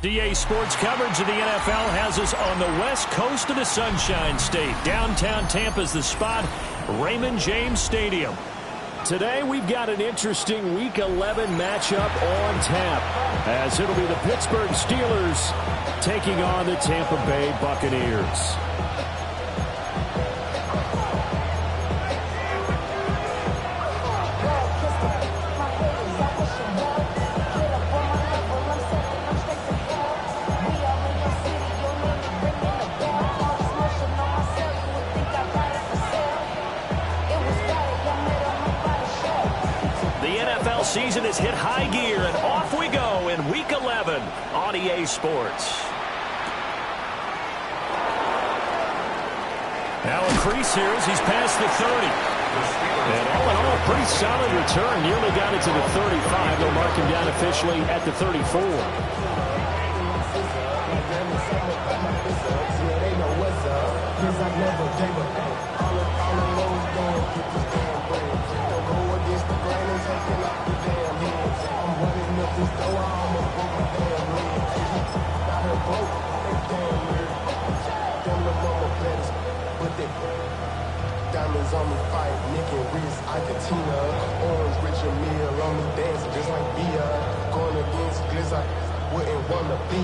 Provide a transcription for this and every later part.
EA Sports coverage of the NFL has us on the west coast of the Sunshine State. Downtown Tampa's the spot, Raymond James Stadium. Today we've got an interesting Week 11 matchup on tap, as it'll be the Pittsburgh Steelers taking on the Tampa Bay Buccaneers. Season has hit high gear, and off we go in Week 11 on EA Sports. Now a crease here as he's past the 30. And all in all, pretty solid return. Nearly got it to the 35. They'll mark him down officially at the 34. Diamonds on me fight, Nick and Reese, Argentina, Orange, Richard Mille on me dancing just like Bia. Going against Glizz, I wouldn't want to be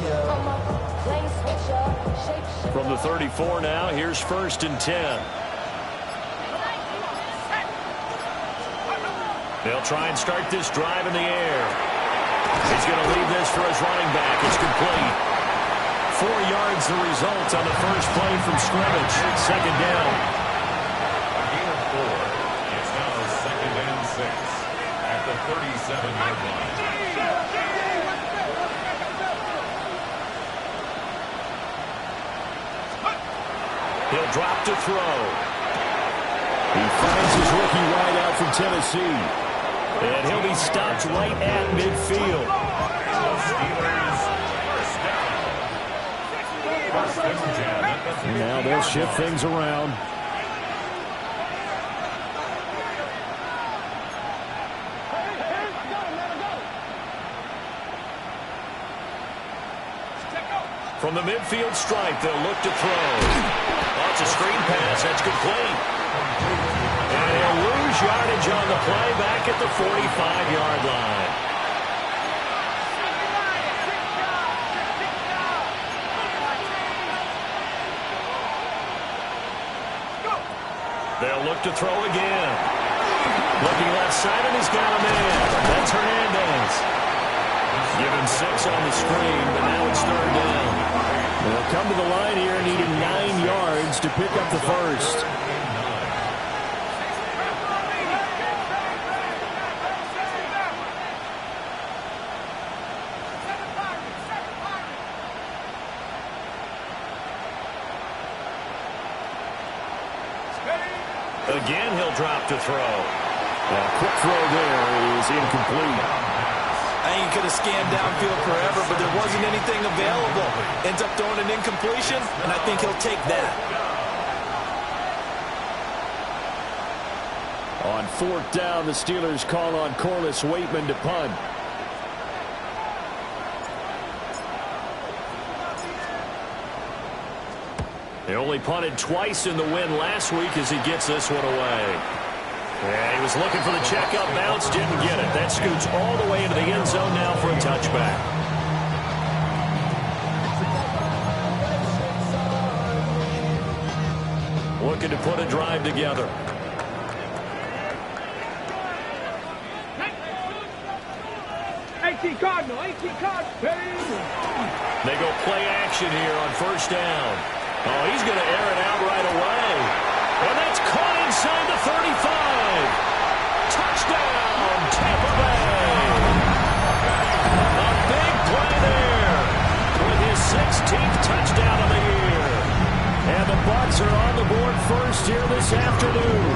From the 34 now, here's 1st and 10. They'll try and start this drive in the air. He's going to leave this for his running back. It's complete. 4 yards the result on the first play from scrimmage. 2nd down. A gain of 4. It's now 2nd and 6 at the 37-yard line. He'll drop to throw. He finds his rookie wideout from Tennessee. And he'll be stopped right at midfield. Now they'll shift things around. From the midfield stripe, they'll look to throw. Lots of screen pass. That's complete. And he'll lose yardage on the play back at the 45-yard line. They'll look to throw again. Looking left side, and he's got a man. That's Hernandez. Given 6 on the screen, but now it's 3rd down. They'll come to the line here, needing 9 yards to pick up the first. Again, he'll drop to throw. A quick throw there is incomplete. He could have scanned downfield forever, but there wasn't anything available. Ends up throwing an incompletion, and I think he'll take that. On 4th down, the Steelers call on Corliss Waitman to punt. They only punted twice in the win last week as he gets this one away. Yeah, he was looking for the check-up bounce, didn't get it. That scoots all the way into the end zone now for a touchback. Looking to put a drive together. They go play action here on 1st down. Oh, he's going to air it out right away. And that's caught inside the 35. Touchdown, Tampa Bay. A big play there with his 16th touchdown of the year. And the Bucs are on the board first here this afternoon.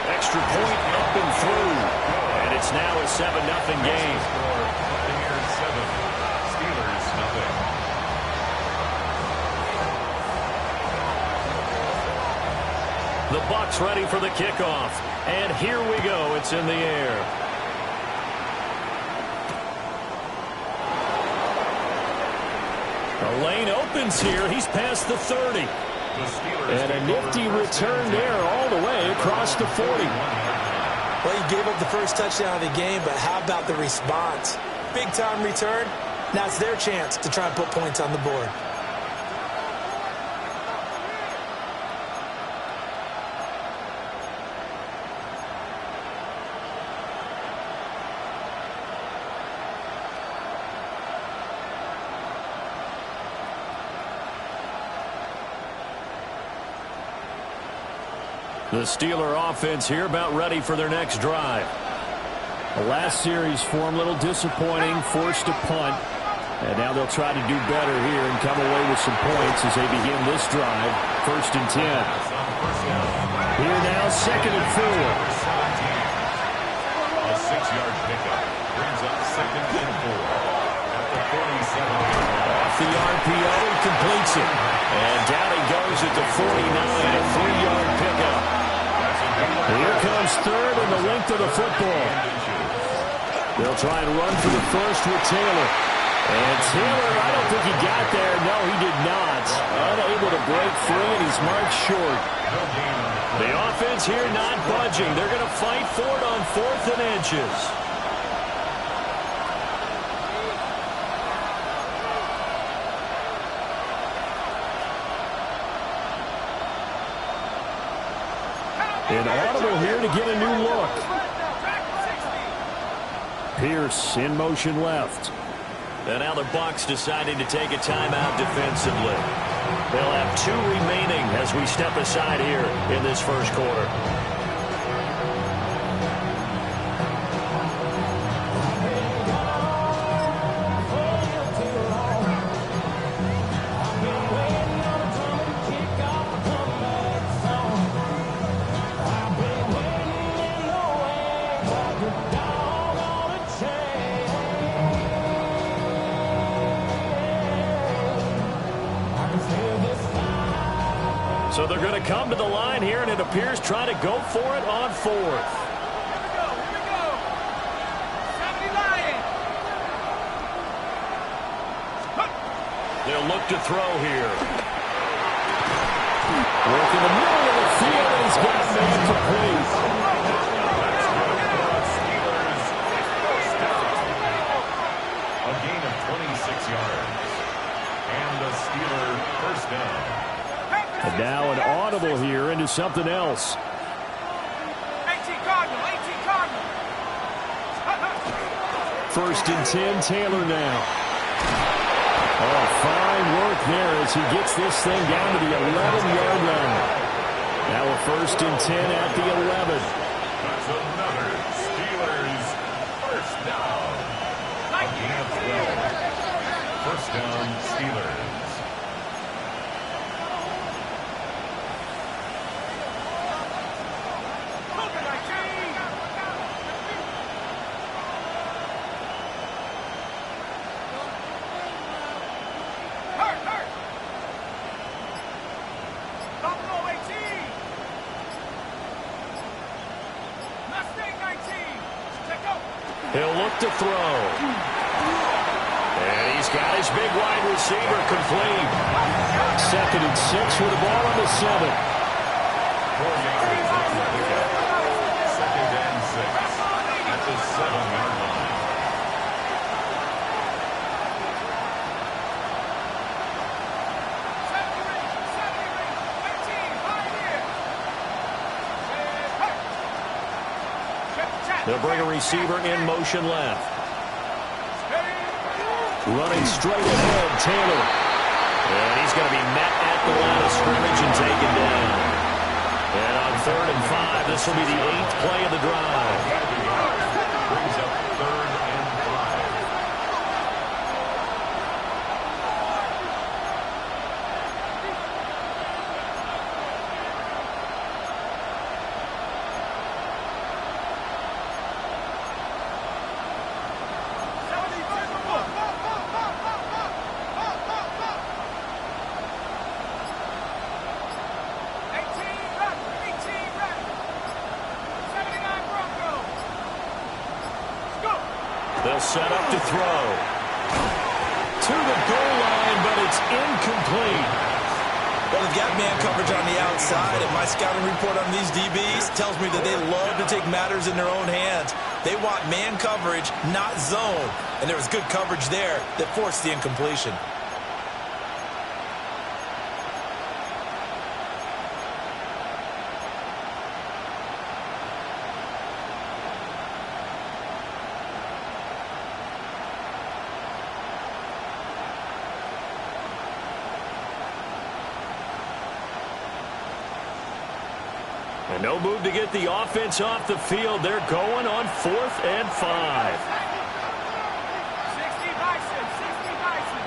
Extra point up and through. And it's now a 7-0 game. Buccaneers 7, Steelers 0. The Bucs ready for the kickoff. And here we go. It's in the air. The lane opens here. He's past the 30. And a nifty return there all the way across the 40. Well, he gave up the first touchdown of the game, but how about the response? Big-time return. Now it's their chance to try and put points on the board. The Steeler offense here about ready for their next drive. The last series for them a little disappointing, forced a punt. And now they'll try to do better here and come away with some points as they begin this drive. 1st and 10. Here now, 2nd and 4. A 6-yard pickup brings up 2nd and 4 at the 47. Off the RPO, he completes it. And down he goes at the 49, a 3-yard pickup. Here comes 3rd and the length of the football. They'll try and run for the first with Taylor. And Taylor, I don't think he got there. No, he did not. Unable to break free, and he's marked short. The offense here not budging. They're going to fight for it on 4th and inches. An audible here to get a new look. Pierce in motion left. And now the Bucs deciding to take a timeout defensively. They'll have 2 remaining as we step aside here in this first quarter. So they're going to come to the line here, and it appears trying to go for it on 4th. Here we go. 70 Lion. They'll look to throw here. Work in the middle of the field, and he's got man complete. A gain of 26 yards. And the Steeler first down. And now an audible here into something else. 18 Cardinal. 18 Cardinal. 1st and 10, Taylor now. Oh, fine work there as he gets this thing down to the 11-yard line. Now a 1st and 10 at the 11. That's another Steelers first down. A gain of 12. First down, Steelers. He'll look to throw. And he's got his big wide receiver complete. 2nd and 6 with the ball on the 7. 4 yards off the pickup. 2nd and 6 at the 7-yard line. They'll bring a receiver in motion left. Running straight ahead, Taylor. And he's going to be met at the line of scrimmage and taken down. And on 3rd and 5, this will be the 8th play of the drive. Brings up 3rd and 5. They'll set up to throw. To the goal line, but it's incomplete. Well, they've got man coverage on the outside, and my scouting report on these DBs tells me that they love to take matters in their own hands. They want man coverage, not zone. And there was good coverage there that forced the incompletion. And no move to get the offense off the field. They're going on 4th and 5. 60 Bison, 60 Bison.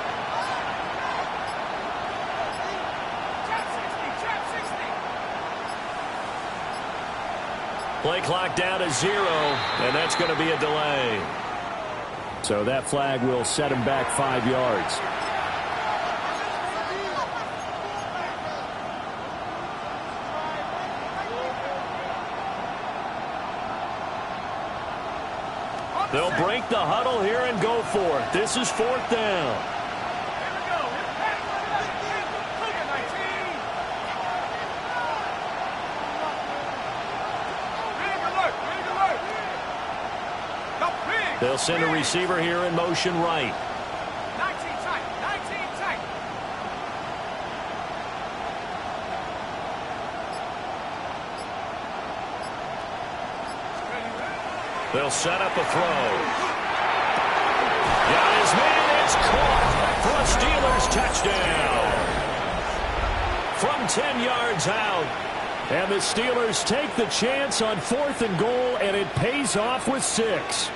Trap 60. Play clock down to 0, and that's going to be a delay. So that flag will set him back 5 yards. They'll break the huddle here and go for it. This is 4th down. Here we go. Look at 19. Big alert, big alert. The big. They'll send a receiver here in motion right. 19 tight, 19 tight. They'll set up a throw. Got his man. It's caught for a Steelers touchdown. From 10 yards out. And the Steelers take the chance on 4th and goal, and it pays off with 6.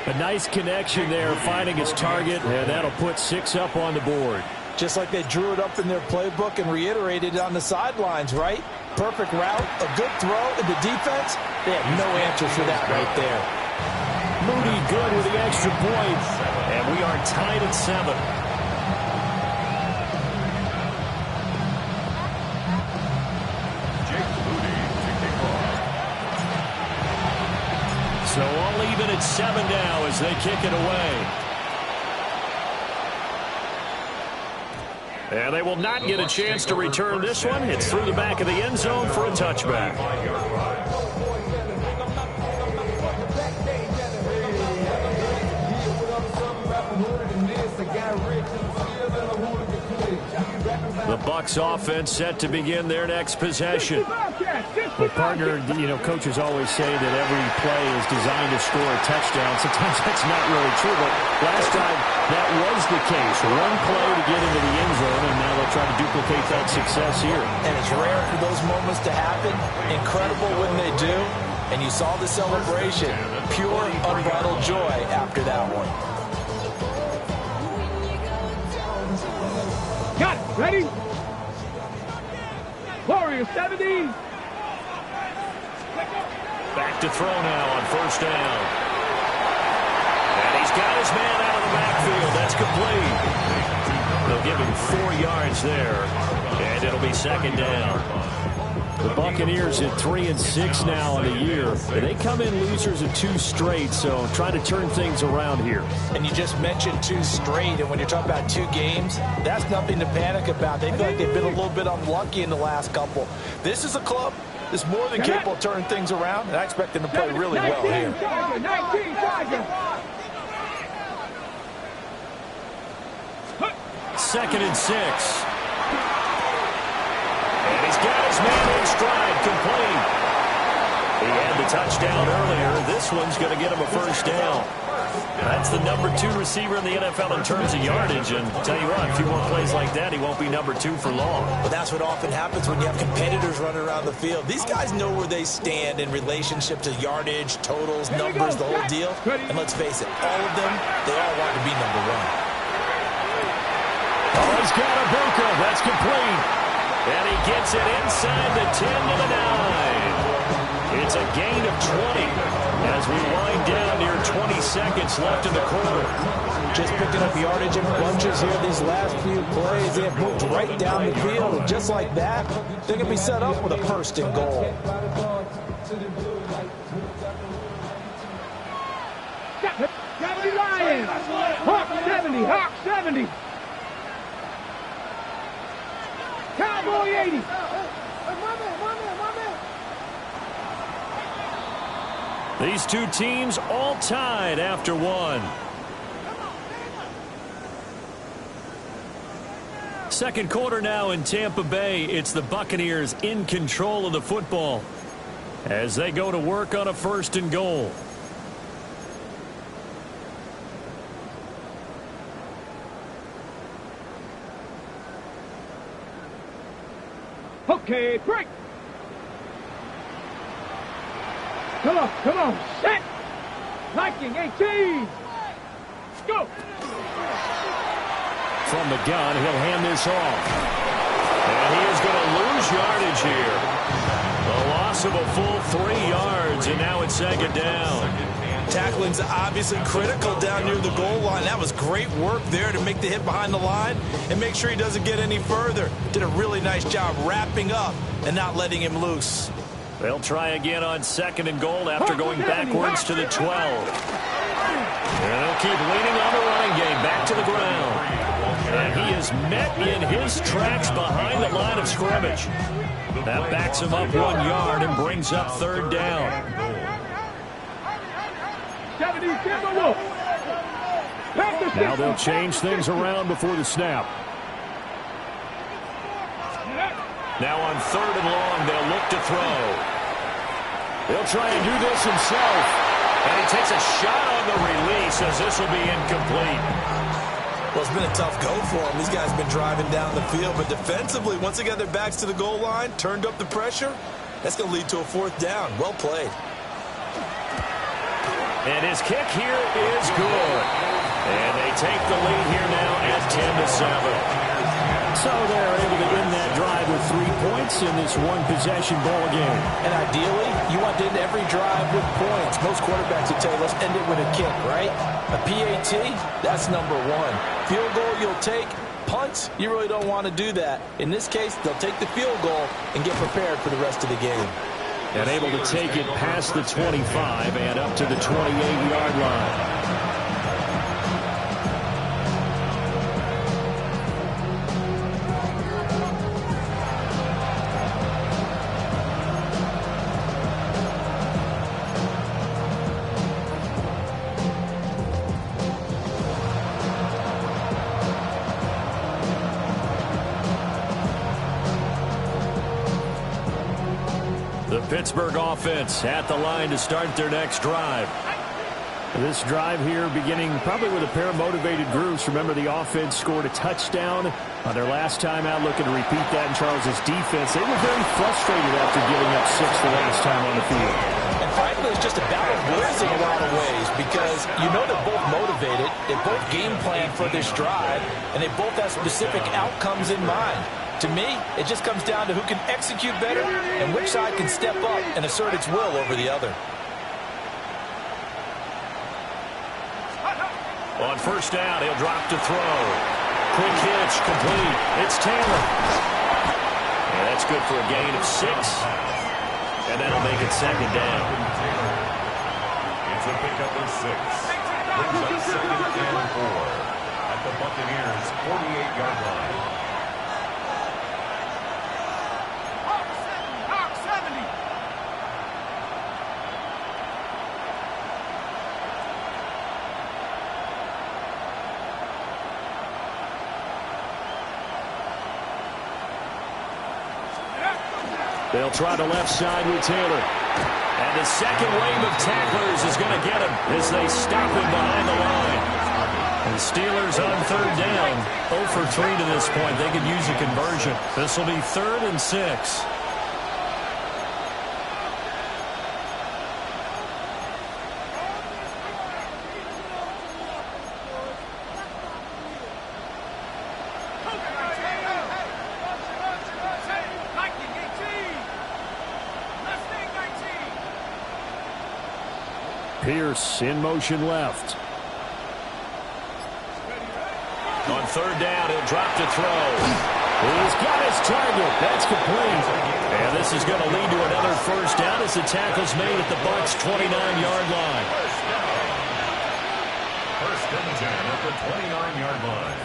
A nice connection there, finding his target, and that'll put 6 up on the board. Just like they drew it up in their playbook and reiterated it on the sidelines, right? Perfect route, a good throw, and the defense, they have no answer for that right there. Moody good with the extra point, and we are tied at 7. So all even at 7 now as they kick it away. And they will not get a chance to return this one. It's through the back of the end zone for a touchback. The Bucs offense set to begin their next possession. Well, partner, coaches always say that every play is designed to score a touchdown. Sometimes that's not really true, but last time that was the case. One play to get into the end zone, and now they'll try to duplicate that success here. And it's rare for those moments to happen. Incredible when they do. And you saw the celebration. Pure, unbridled joy after that one. Got it. Ready? Warrior 70. Back to throw now on 1st down. And he's got his man out of the backfield. That's complete. They'll give him 4 yards there. And it'll be 2nd down. The Buccaneers at 3-6 now in the year. They come in losers of 2 straight, so try to turn things around here. And you just mentioned 2 straight, and when you're talking about 2 games, that's nothing to panic about. They feel like they've been a little bit unlucky in the last couple. This is a club that's more than capable of turning things around, and I expect them to play really well here. 19 Tiger. 2nd and 6. And he's got his man in stride, complete. He had the touchdown earlier. This one's going to get him a 1st down. That's the number 2 receiver in the NFL in terms of yardage. And tell you what, a few more plays like that, he won't be number 2 for long. But that's what often happens when you have competitors running around the field. These guys know where they stand in relationship to yardage, totals, numbers, the whole deal. And let's face it, all of them, they all want to be number 1. Oh, he's got a bunker. That's complete. And he gets it inside the 10 to the 9. It's a gain of 20 as we wind down near 20 seconds left in the quarter. Just picking up yardage in bunches here these last few plays. They have moved right down the field. And just like that, they're going to be set up with a 1st and goal. Got it. man. Hawk 70, Hawk 70. Cowboy 80. These two teams all tied after one. Second quarter now in Tampa Bay. It's the Buccaneers in control of the football as they go to work on a 1st and goal. Okay, break. Come on, set. Liking 18. Go. From the gun, he'll hand this off. And he is going to lose yardage here. A loss of a full 3 yards, and now it's 2nd down. Tackling's obviously critical down near the goal line. That was great work there to make the hit behind the line and make sure he doesn't get any further. Did a really nice job wrapping up and not letting him loose. They'll try again on 2nd and goal after going backwards to the 12. And they'll keep leaning on the running game back to the ground. And he is met in his tracks behind the line of scrimmage. That backs him up 1 yard and brings up 3rd down. Now they'll change things around before the snap. Now on 3rd and long, they'll look to throw. He'll try and do this himself. And he takes a shot on the release as this will be incomplete. Well, it's been a tough go for him. These guys have been driving down the field. But defensively, once they got their backs to the goal line, turned up the pressure, that's going to lead to a 4th down. Well played. And his kick here is good. And they take the lead here now at 10-7. So they're able to end that drive with 3 points in this one-possession ball game. And ideally, you want to end every drive with points. Most quarterbacks would tell you, let's end it with a kick, right? A PAT, that's number 1. Field goal you'll take. Punts, you really don't want to do that. In this case, they'll take the field goal and get prepared for the rest of the game. And able to take it past the 25 and up to the 28-yard line. Pittsburgh offense at the line to start their next drive. This drive here beginning probably with a pair of motivated groups. Remember, the offense scored a touchdown on their last time out, looking to repeat that in Charles's defense. They were very frustrated after giving up 6 the last time on the field. And frankly, it's just a battle of wills in a lot of ways because you know they're both motivated, they both game plan for this drive, and they both have specific outcomes in mind. To me, it just comes down to who can execute better and which side can step up and assert its will over the other. On 1st down, he'll drop to throw. Quick hitch, complete. It's Taylor. And that's good for a gain of 6. And that'll make it 2nd down. It's a pickup of 6. Brings up 2nd and 4 at the Buccaneers' 48-yard line. They'll try the left side with Taylor. And the second wave of tacklers is going to get him as they stop him behind the line. And the Steelers on 3rd down. 0 for 3 to this point. They could use a conversion. This will be 3rd and 6. Pierce in motion left. On 3rd down, he'll drop to throw. He's got his target. That's complete. And this is going to lead to another 1st down as the tackle's made at the Bucs' 29-yard line. 1st and the 29-yard line.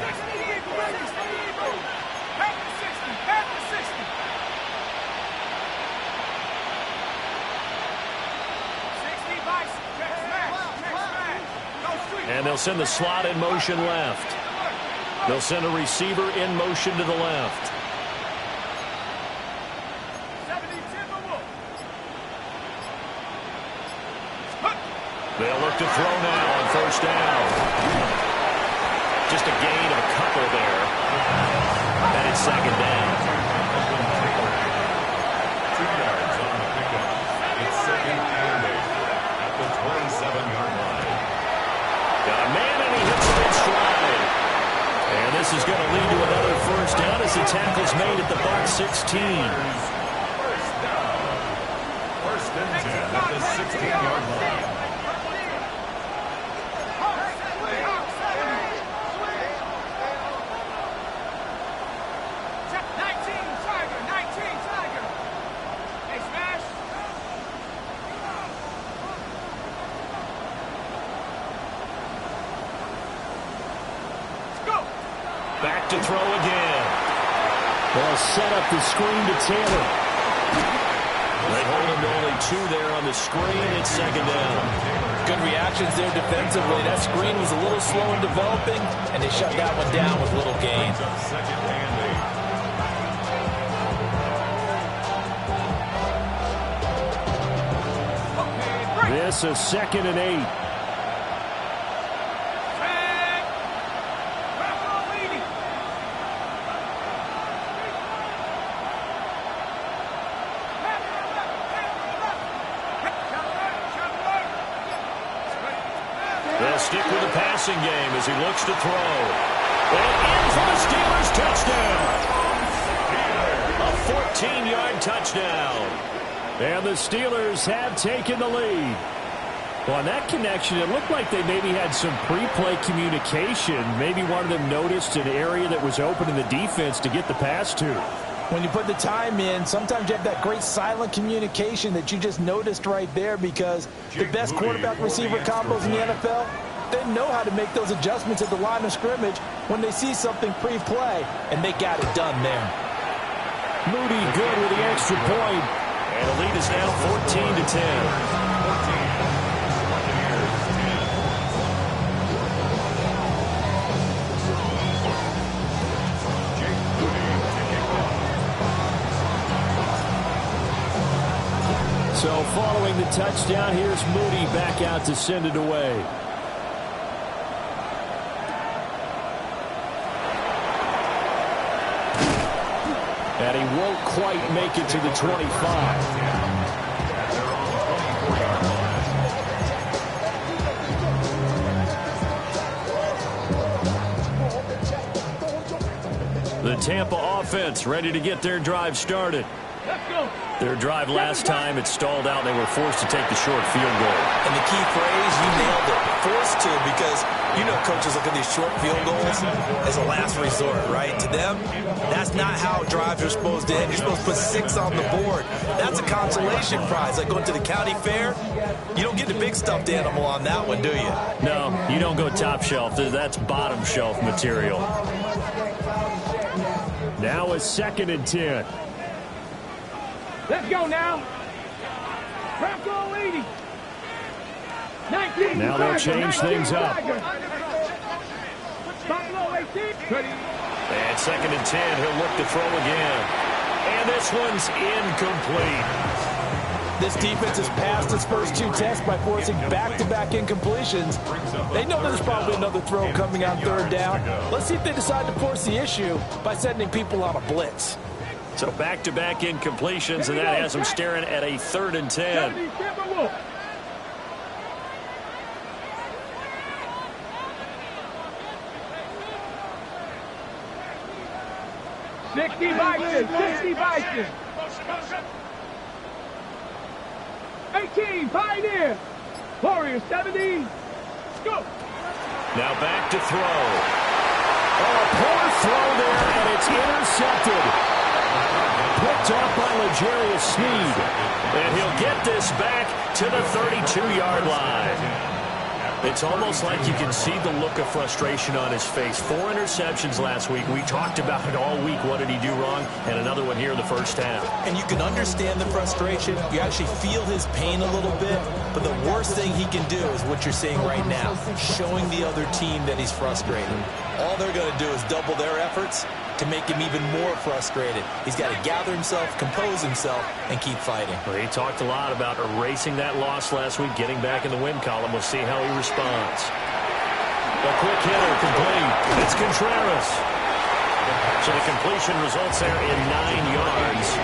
And they'll send the slot in motion left. They'll send a receiver in motion to the left. They'll look to throw now on first down. Just a gain of a couple there. And it's second down. 2 yards on the pickup. It's second and 8 at the 27-yard line. Got a man and he hits it in stride. And this is going to lead to another first down as the tackle's made at the Bucs 16. First down. First and 10 at the 16-yard line. Back to throw again. They'll set up the screen to Taylor. They hold him to only 2 there on the screen. It's second down. Good reactions there defensively. That screen was a little slow in developing, and they shut that one down with little gain. Second and 8. This is second and 8. They'll stick with the passing game as he looks to throw. And in for the Steelers touchdown. A 14-yard touchdown. And the Steelers have taken the lead. Well, on that connection, it looked like they maybe had some pre-play communication. Maybe one of them noticed an area that was open in the defense to get the pass to. When you put the time in, sometimes you have that great silent communication that you just noticed right there, because the best quarterback-receiver combos in the NFL, they know how to make those adjustments at the line of scrimmage when they see something pre-play, and they got it done there. Moody good with the extra point. And the lead is now 14-10. So following the touchdown, here's Moody back out to send it away. And he won't quite make it to the 25. The Tampa offense ready to get their drive started. Let's go. Their drive last time, it stalled out. They were forced to take the short field goal. And the key phrase, you nailed it, forced to, because you know coaches look at these short field goals as a last resort, right? To them, that's not how drives are supposed to end. You're supposed to put 6 on the board. That's a consolation prize. Like going to the county fair, you don't get the big stuffed animal on that one, do you? No, you don't go top shelf. That's bottom shelf material. Now a 2nd and 10. Let's go now. Bronco 80. 19. Now they'll change things up. Buffalo 18. And 2nd and 10, he'll look to throw again. And this one's incomplete. This defense has passed its first 2 tests by forcing back-to-back incompletions. They know there's probably another throw coming on 3rd down. Let's see if they decide to force the issue by sending people on a blitz. So back-to-back incompletions, and that has them staring at a 3rd and 10. 60 Bison. 60 Bison. 18 Pioneer. Warriors 70. Let's go. Now back to throw. Oh, a poor throw there, and it's intercepted. Picked off by L'Jarius Sneed. And he'll get this back to the 32-yard line. It's almost like you can see the look of frustration on his face. 4 interceptions last week. We talked about it all week. What did he do wrong? And another one here in the first half. And you can understand the frustration. You actually feel his pain a little bit. But the worst thing he can do is what you're seeing right now, showing the other team that he's frustrated. All they're going to do is double their efforts to make him even more frustrated. He's got to gather himself, compose himself, and keep fighting. Well, he talked a lot about erasing that loss last week, getting back in the win column. We'll see how he responds. A quick hitter, complete. It's Contreras. So the completion results there in 9 yards.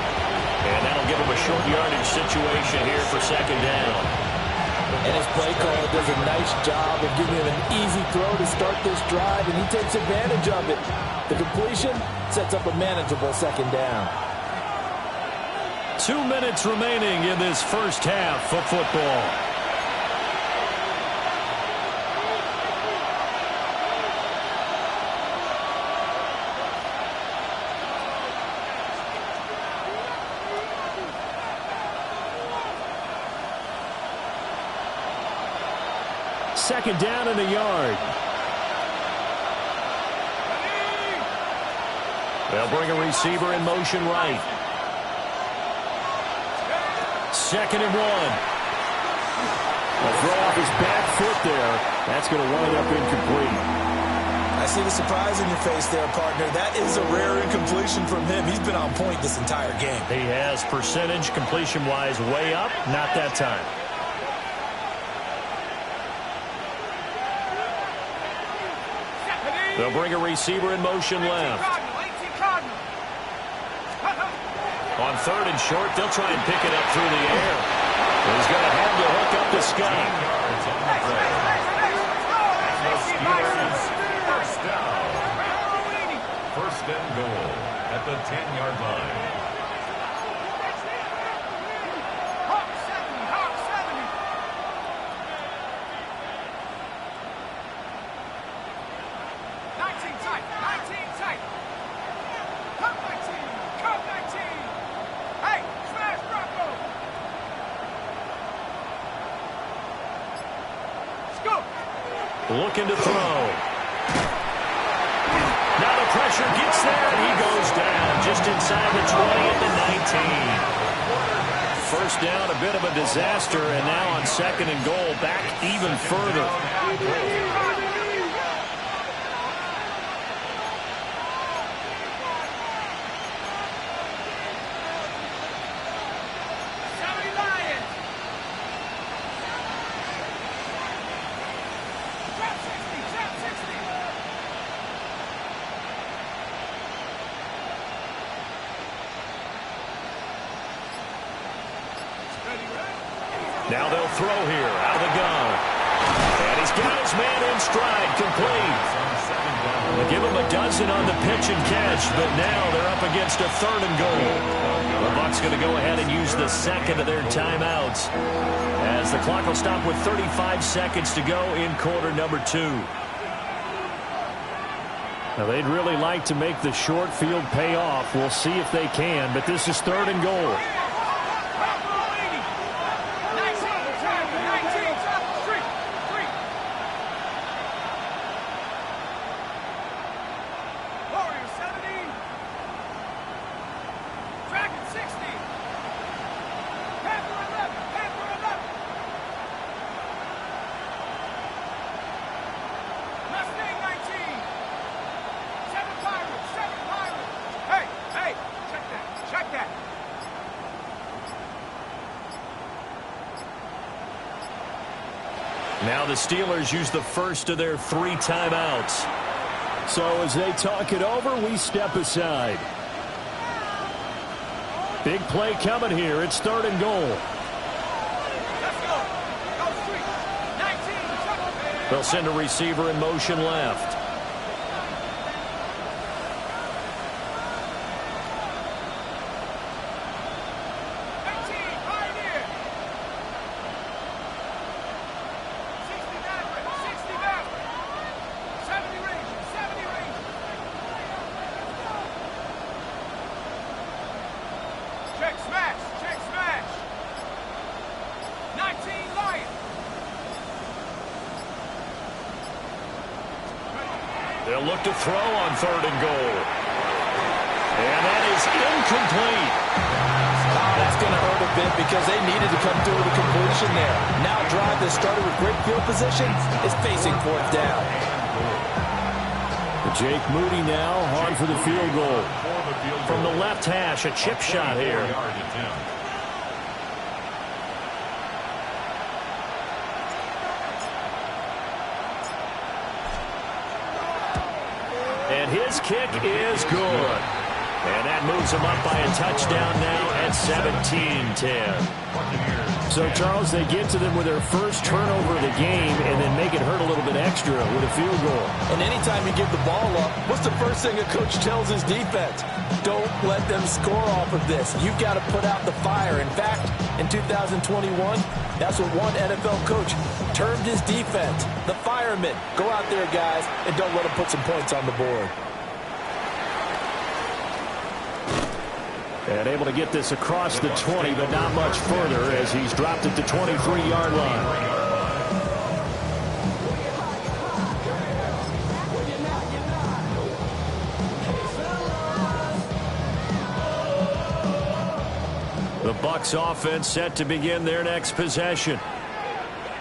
And that'll give him a short yardage situation here for second down. And his play caller does a nice job of giving him an easy throw to start this drive, and he takes advantage of it. The completion sets up a manageable second down. 2 minutes remaining in this first half of football. Second down in a yard. They'll bring a receiver in motion right. Second and 1. A throw off his back foot there. That's going to wind up incomplete. I see the surprise in your face there, partner. That is a rare incompletion from him. He's been on point this entire game. He has percentage completion-wise way up. Not that time. They'll bring a receiver in motion left. On third and short, they'll try and pick it up through the air. He's going to have to hook up the Scott. First and goal at the 10-yard line. Looking to throw. Now the pressure gets there, and he goes down just inside the 20 at the 19. First down, a bit of a disaster, and now on second and goal, back even further. Now they'll throw here out of the gun. And he's got his man in stride, complete. They'll give him a dozen on the pitch and catch, but now they're up against a third and goal. The Bucs going to go ahead and use the second of their timeouts as the clock will stop with 35 seconds to go in quarter number 2. Now, they'd really like to make the short field pay off. We'll see if they can, but this is third and goal. Now the Steelers use the first of their 3 timeouts. So as they talk it over, we step aside. Big play coming here. It's third and goal. They'll send a receiver in motion left. They'll look to throw on 3rd and goal. And that is incomplete. Oh, that's going to hurt a bit because they needed to come through with a completion there. Now a drive that started with great field position is facing 4th down. Jake Moody now on for the field goal. From the left hash, a chip shot here. And his kick is good. And that moves him up by a touchdown now at 17-10. So, Charles, they get to them with their first turnover of the game and then make it hurt a little bit extra with a field goal. And anytime you give the ball up, what's the first thing a coach tells his defense? Don't let them score off of this. You've got to put out the fire. In fact, in 2021, that's what one NFL coach termed his defense, the firemen. Go out there, guys, and don't let them put some points on the board. And able to get this across the 20, but not much further as he's dropped at the 23-yard line. The Bucs offense set to begin their next possession.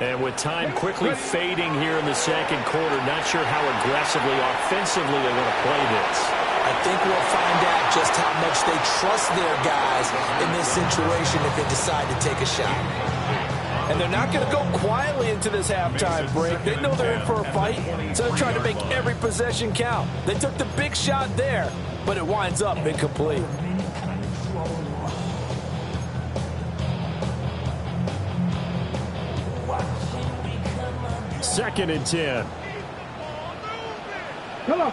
And with time quickly fading here in the second quarter, not sure how aggressively, offensively they're going to play this. I think we'll find out just how much they trust their guys in this situation if they decide to take a shot. And they're not going to go quietly into this halftime break. They know they're in for a fight, so they're trying to make every possession count. They took the big shot there, but it winds up incomplete. Second and 10. Come on,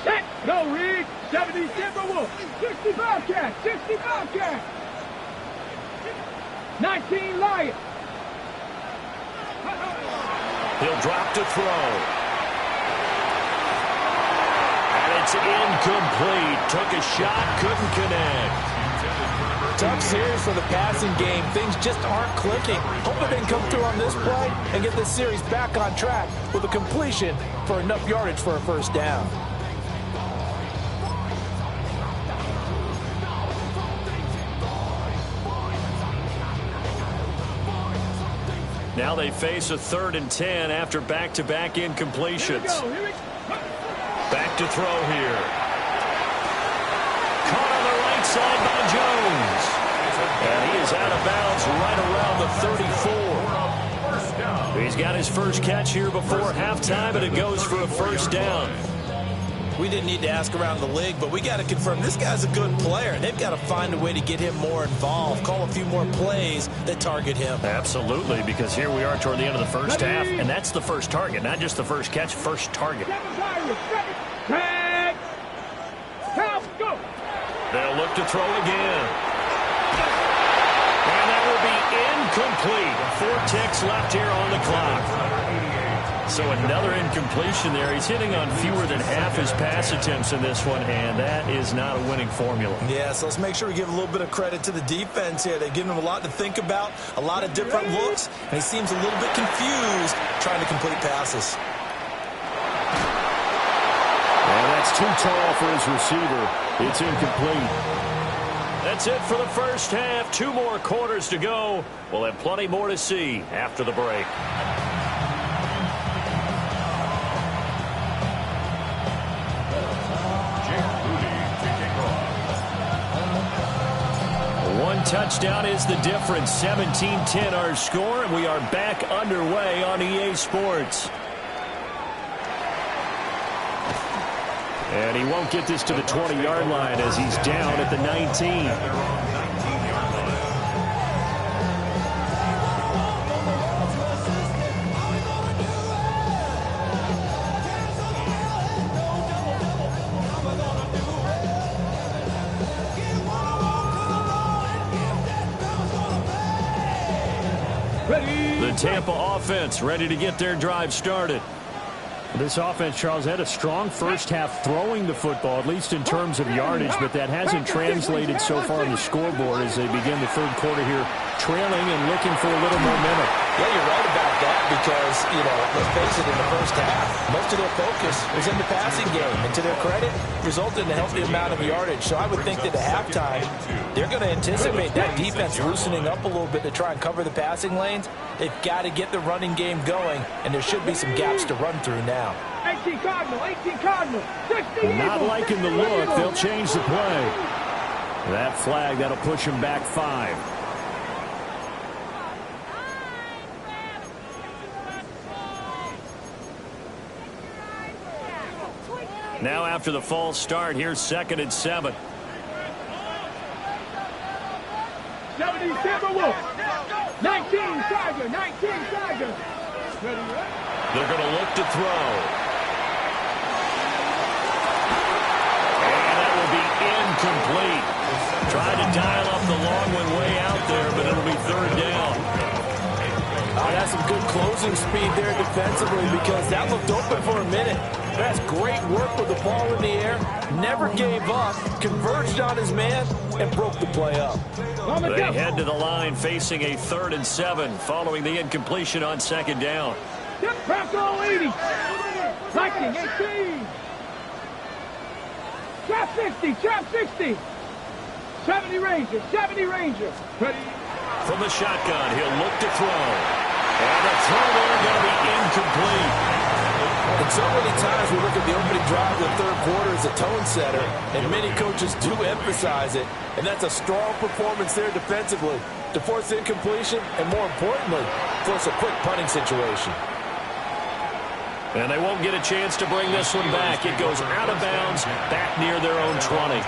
set, go, Reed. 70 Timberwolves, 65 cat, 65 cat. 19 Lions. He'll drop to throw. And it's incomplete. Took a shot, couldn't connect. Tough series for the passing game. Things just aren't clicking. Hoping they can come through on this play and get this series back on track with a completion for enough yardage for a first down. Now they face a 3rd and 10 after back-to-back incompletions. Back to throw here. Caught on the right side by Jones. And he is out of bounds right around the 34. He's got his first catch here before halftime, and it goes for a first down. We didn't need to ask around the league, but we got to confirm this guy's a good player. They've got to find a way to get him more involved, call a few more plays that target him. Absolutely, because here we are toward the end of the first half, and that's the first target, not just the first catch, first target. Tag. Help, go. They'll look to throw again. And that will be incomplete. 4 ticks left here on the clock. So another incompletion there. He's hitting on fewer than half his pass attempts in this one, and that is not a winning formula. Yeah, so let's make sure we give a little bit of credit to the defense here. They've given him a lot to think about, a lot of different looks, and he seems a little bit confused trying to complete passes. And that's too tall for his receiver. It's incomplete. That's it for the first half. 2 more quarters to go. We'll have plenty more to see after the break. One touchdown is the difference. 17-10 our score, and we are back underway on EA Sports. And he won't get this to the 20-yard line as he's down at the 19. The Tampa offense ready to get their drive started. This offense, Charles, had a strong first half throwing the football, at least in terms of yardage, but that hasn't translated so far on the scoreboard as they begin the third quarter here trailing and looking for a little momentum. Yeah, you're right about that because, you know, let's face it, in the first half, most of their focus was in the passing game. And to their credit, resulted in a healthy amount of yardage. So I would think that at halftime, they're going to anticipate that defense loosening up a little bit to try and cover the passing lanes. They've got to get the running game going, and there should be some gaps to run through now. 18 Cardinal, 18 Cardinal, 60 Not liking the look. They'll change the play. That flag, that'll push him back 5. Now after the false start, here's 2nd and 7. 70 Timberwolves, 19 Tiger, 19 Tiger. Ready, right? They're going to look to throw. And that will be incomplete. Tried to dial up the long one way out there, but it'll be 3rd down. Oh, that's some good closing speed there defensively because that looked open for a minute. That's great work with the ball in the air. Never gave up, converged on his man, and broke the play up. They head to the line facing a 3rd and 7 following the incompletion on 2nd down. Yep, Bronco 80. Viking 18. Trap 60, trap 60. 70 Ranger, 70 Ranger. Ready? From the shotgun, he'll look to throw. And the throw there going to be incomplete. And so many times we look at the opening drive of the 3rd quarter as a tone setter, and many coaches do emphasize it, and that's a strong performance there defensively to force incompletion and, more importantly, force a quick punting situation. And they won't get a chance to bring this one back. It goes out of bounds, back near their own 20.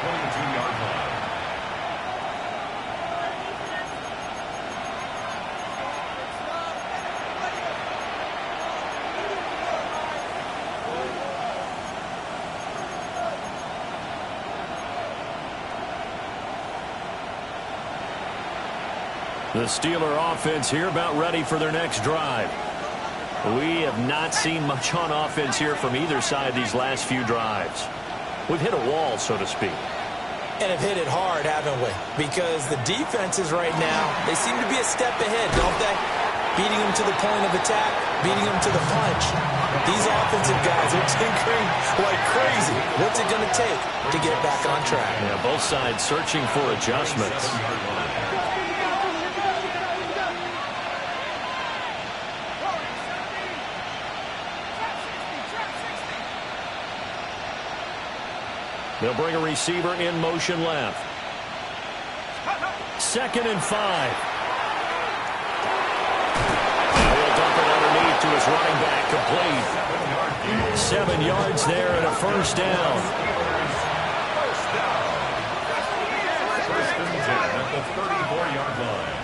The Steeler offense here about ready for their next drive. We have not seen much on offense here from either side these last few drives. We've hit a wall, so to speak. And have hit it hard, haven't we? Because the defenses right now, they seem to be a step ahead, don't they? Beating them to the point of attack, beating them to the punch. These offensive guys are tinkering like crazy. What's it going to take to get back on track? Yeah, both sides searching for adjustments. They'll bring a receiver in motion left. 2nd and 5. Now he'll dump it underneath to his running back, complete. 7 yards there and a 1st down. 1st and 10 at the 34-yard line.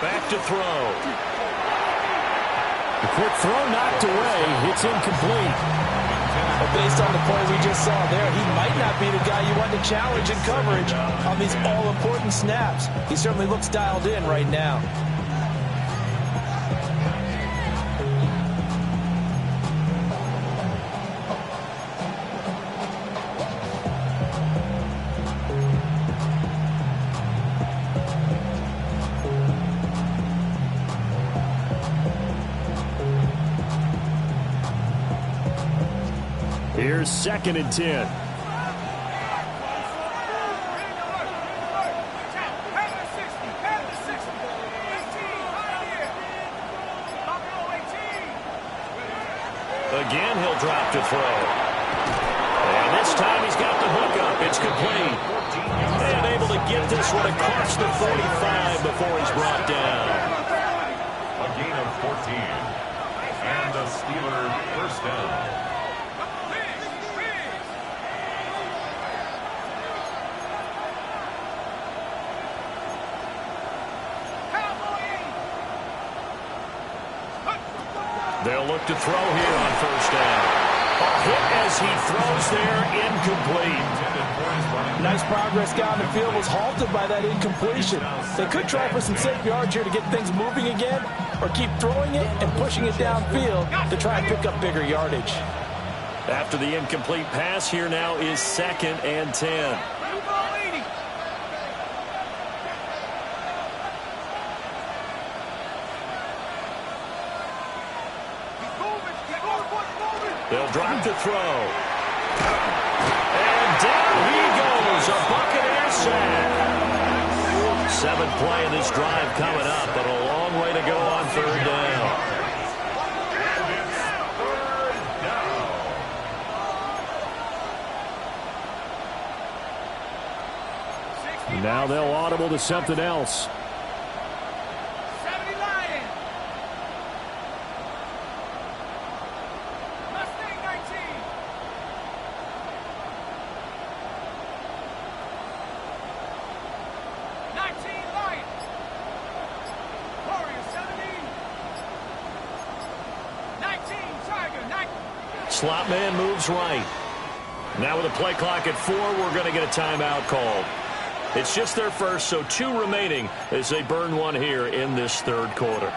Back to throw. The quick throw knocked away. It's incomplete. But based on the play we just saw there, he might not be the guy you want to challenge in coverage on these all-important snaps. He certainly looks dialed in right now. Here's 2nd and 10. Again, he'll drop to throw. And this time he's got the hook up. It's complete. And able to get this one across the 45 before he's brought down. A gain of 14. And a Steeler 1st down. They'll look to throw here on 1st down. A hit as he throws there, incomplete. Nice progress down the field was halted by that incompletion. They could try for some safe yards here to get things moving again, or keep throwing it and pushing it downfield to try and pick up bigger yardage. After the incomplete pass, here now is 2nd and 10. They'll drop the throw. And down he goes, a Buccaneer sack. 7th play of this drive coming up, but a long way to go on 3rd down. Now they'll audible to something else. Slot man moves right. Now with a play clock at 4, we're going to get a timeout called. It's just their first, so 2 remaining as they burn one here in this 3rd quarter.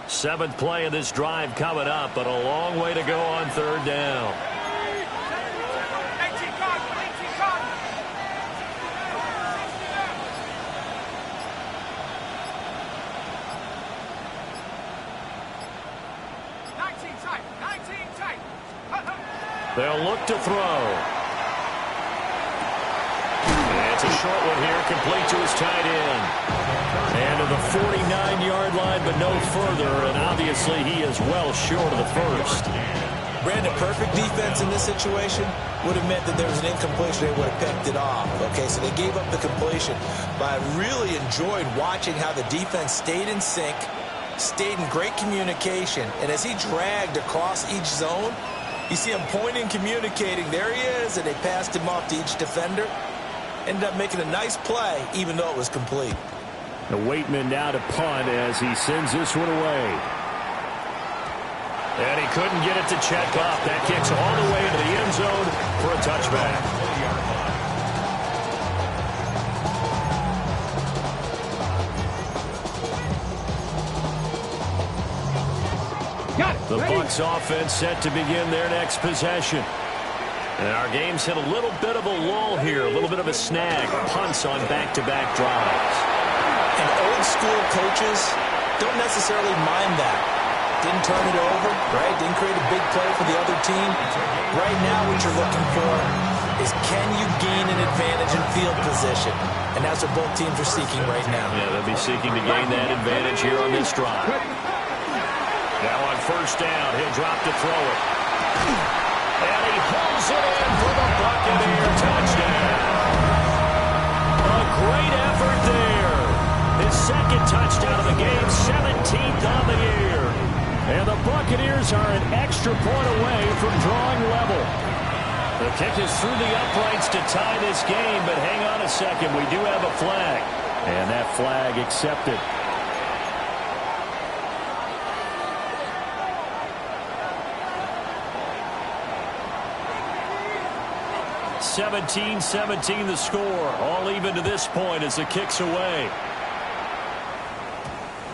Seventh play of this drive coming up, but a long way to go on 3rd down. They'll look to throw. And it's a short one here, complete to his tight end. And to the 49-yard line, but no further, and obviously he is well short of the first. Brandon, perfect defense in this situation would have meant that there was an incompletion. They would have picked it off. Okay, so they gave up the completion. But I really enjoyed watching how the defense stayed in sync, stayed in great communication, and as he dragged across each zone, you see him pointing, communicating. There he is, and they passed him off to each defender. Ended up making a nice play, even though it was complete. The Waitman now to punt as he sends this one away. And he couldn't get it to check up. That kicks all the way into the end zone for a touchback. The Bucs offense set to begin their next possession. And our game's hit a little bit of a lull here, a little bit of a snag. Punts on back-to-back drives. And old-school coaches don't necessarily mind that. Didn't turn it over, right? Didn't create a big play for the other team. Right now what you're looking for is can you gain an advantage in field position? And that's what both teams are seeking right now. Yeah, they'll be seeking to gain that advantage here on this drive. Now on 1st down, he'll drop to throw it. And he pulls it in for the Buccaneer touchdown. A great effort there. His 2nd touchdown of the game, 17th on the year. And the Buccaneers are an extra point away from drawing level. The kick is through the uprights to tie this game, but hang on a second, we do have a flag. And that flag accepted. 17-17 the score. All even to this point as the kick's away.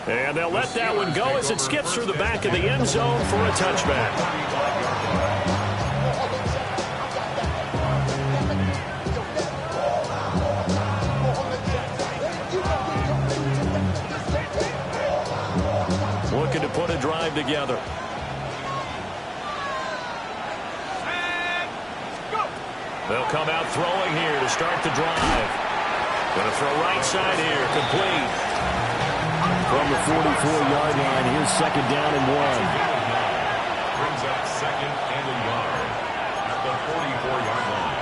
And they'll let that one go as it skips through the back of the end zone for a touchback. Looking to put a drive together. They'll come out throwing here to start the drive. Going to throw right side here, complete. From the 44-yard line, here's 2nd down and 1. Brings up 2nd and a yard at the 44-yard line.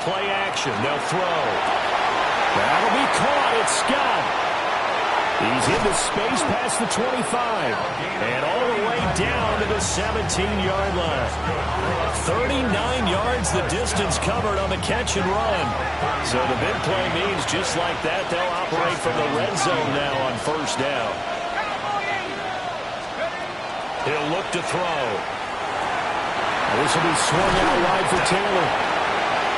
play action. They'll throw. That'll be caught. It's Scott. He's into space past the 25 and all the way down to the 17-yard line. 39 yards the distance covered on the catch and run. So the big play means just like that, they'll operate from the red zone now on first down. He'll look to throw. This will be swung out wide for Taylor.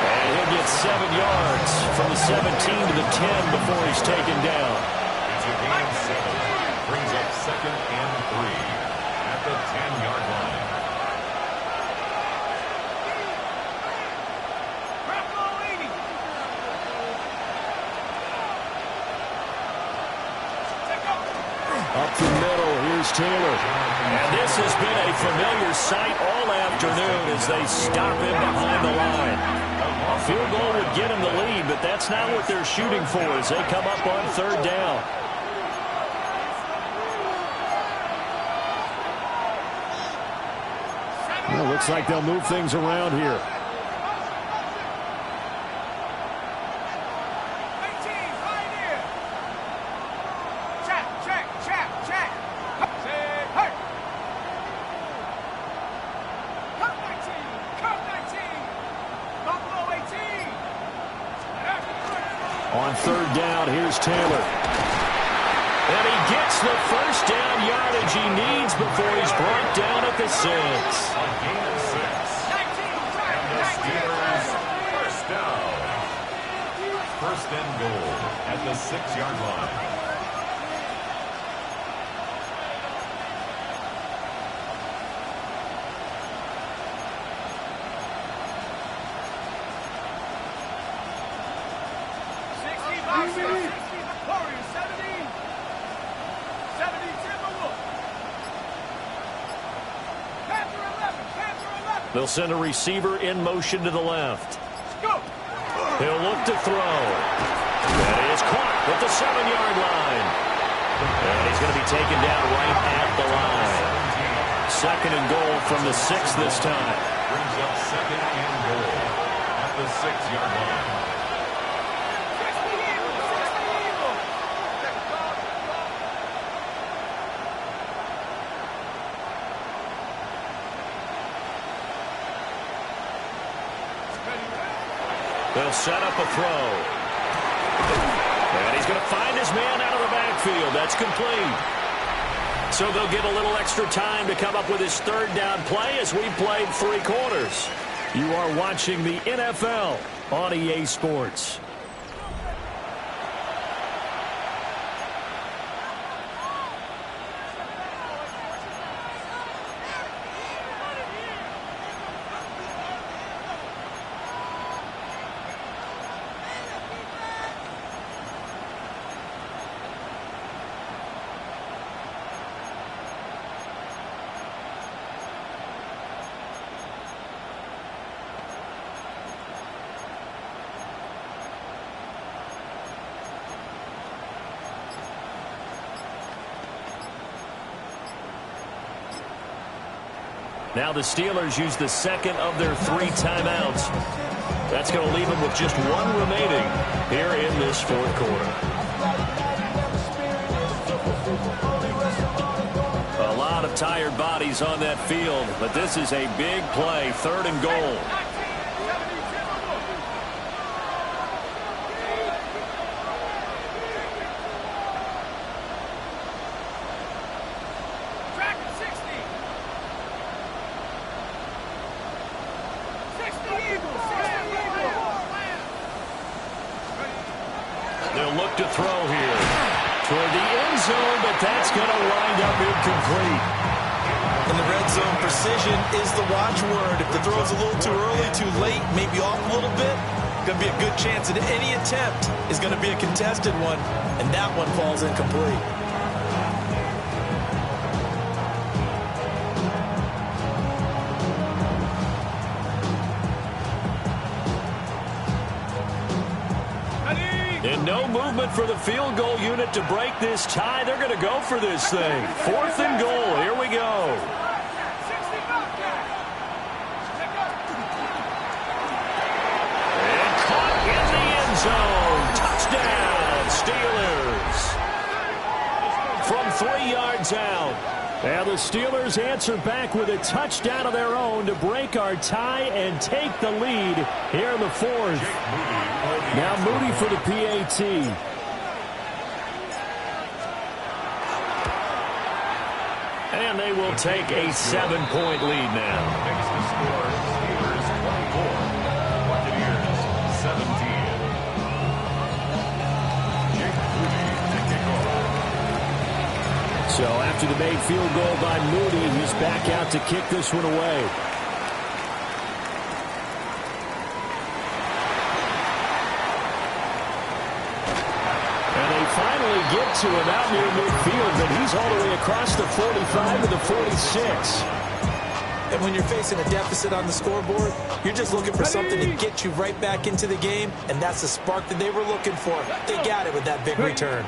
And he'll get 7 yards from the 17 to the 10 before he's taken down. It's a gain of 7. Brings up 2nd and 3 at the 10-yard line. Up the middle, here's Taylor. And this has been a familiar sight all afternoon as they stop him behind the line. A field goal would get him the lead, but that's not what they're shooting for as they come up on third down. Well, looks like they'll move things around here. On third down, here's Taylor. And he gets the first down yardage he needs before he's brought down at the 6. A gain of 6. And the Steelers first down. First and goal at the 6-yard line. They'll send a receiver in motion to the left. He'll look to throw. That is caught at the 7-yard line. And he's going to be taken down right at the line. 2nd and goal from the 6 this time. Brings up 2nd and goal at the 6-yard line. They'll set up a throw. And he's going to find his man out of the backfield. That's complete. So they'll get a little extra time to come up with his third down play as we played 3 quarters. You are watching the NFL on EA Sports. Now the Steelers use the 2nd of their 3 timeouts. That's going to leave them with just 1 remaining here in this 4th quarter. A lot of tired bodies on that field, but this is a big play, 3rd and goal. To throw here toward the end zone, but that's going to wind up incomplete. In the red zone, precision is the watchword. If the throw's a little too early, too late, maybe off a little bit, going to be a good chance that any attempt is going to be a contested one, and that one falls incomplete. And no movement for the field goal unit to break this tie. They're going to go for this thing. 4th and goal. Here we go. And from 3 yards out. And the Steelers answer back with a touchdown of their own to break our tie and take the lead here in the fourth. Now Moody for the PAT. And they will take a 7-point lead now. Makes the score Steelers 24, Buccaneers 17. So after the made field goal by Moody, he's back out to kick this one away. And they finally get to him out near midfield, but he's all the way across the 45 to the 46. And when you're facing a deficit on the scoreboard, you're just looking for something to get you right back into the game, and that's the spark that they were looking for. They got it with that big return.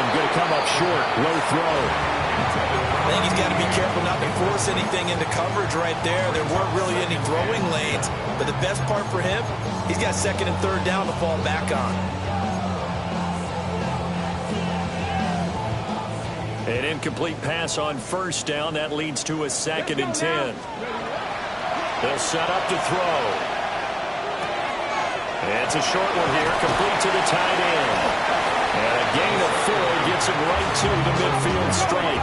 Going to come up short. Low throw. I think he's got to be careful not to force anything into coverage right there. There weren't really any throwing lanes. But the best part for him, he's got 2nd and 3rd down to fall back on. An incomplete pass on 1st down. That leads to a 2nd and 10. They'll set up to throw. It's a short one here. Complete to the tight end. And a gain of 4 gets him right to the midfield stripe.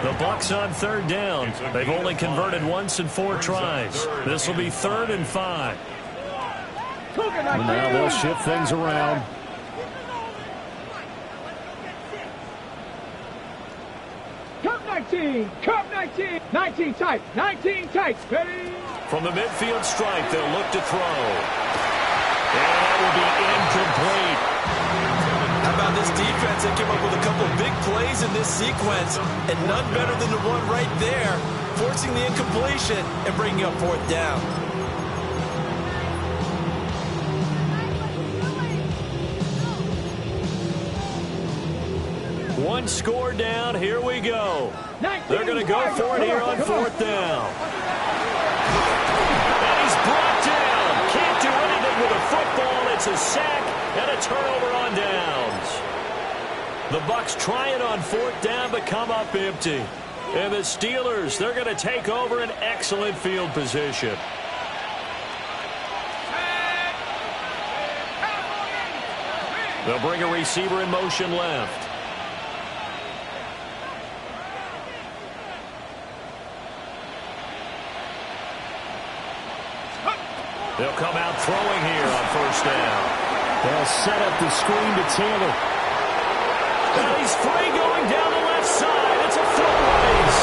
The Bucs on 3rd down. They've only converted once in 4 tries. This will be 3rd and 5. And now they'll shift things around. Cup 19, Cup 19, 19 tight, 19 tight, ready? From the midfield stripe, they'll look to throw. And that will be incomplete. How about this defense? They came up with a couple of big plays in this sequence, and none better than the one right there, forcing the incompletion and bringing up 4th down. One score down. Here we go. They're going to go for it here on 4th down. And he's brought down. Can't do anything with a football. It's a sack and a turnover on downs. The Bucs try it on 4th down, but come up empty. And the Steelers, they're going to take over an excellent field position. They'll bring a receiver in motion left. They'll come out throwing here on 1st down. They'll set up the screen to Taylor. And he's free going down the left side. It's a foot race.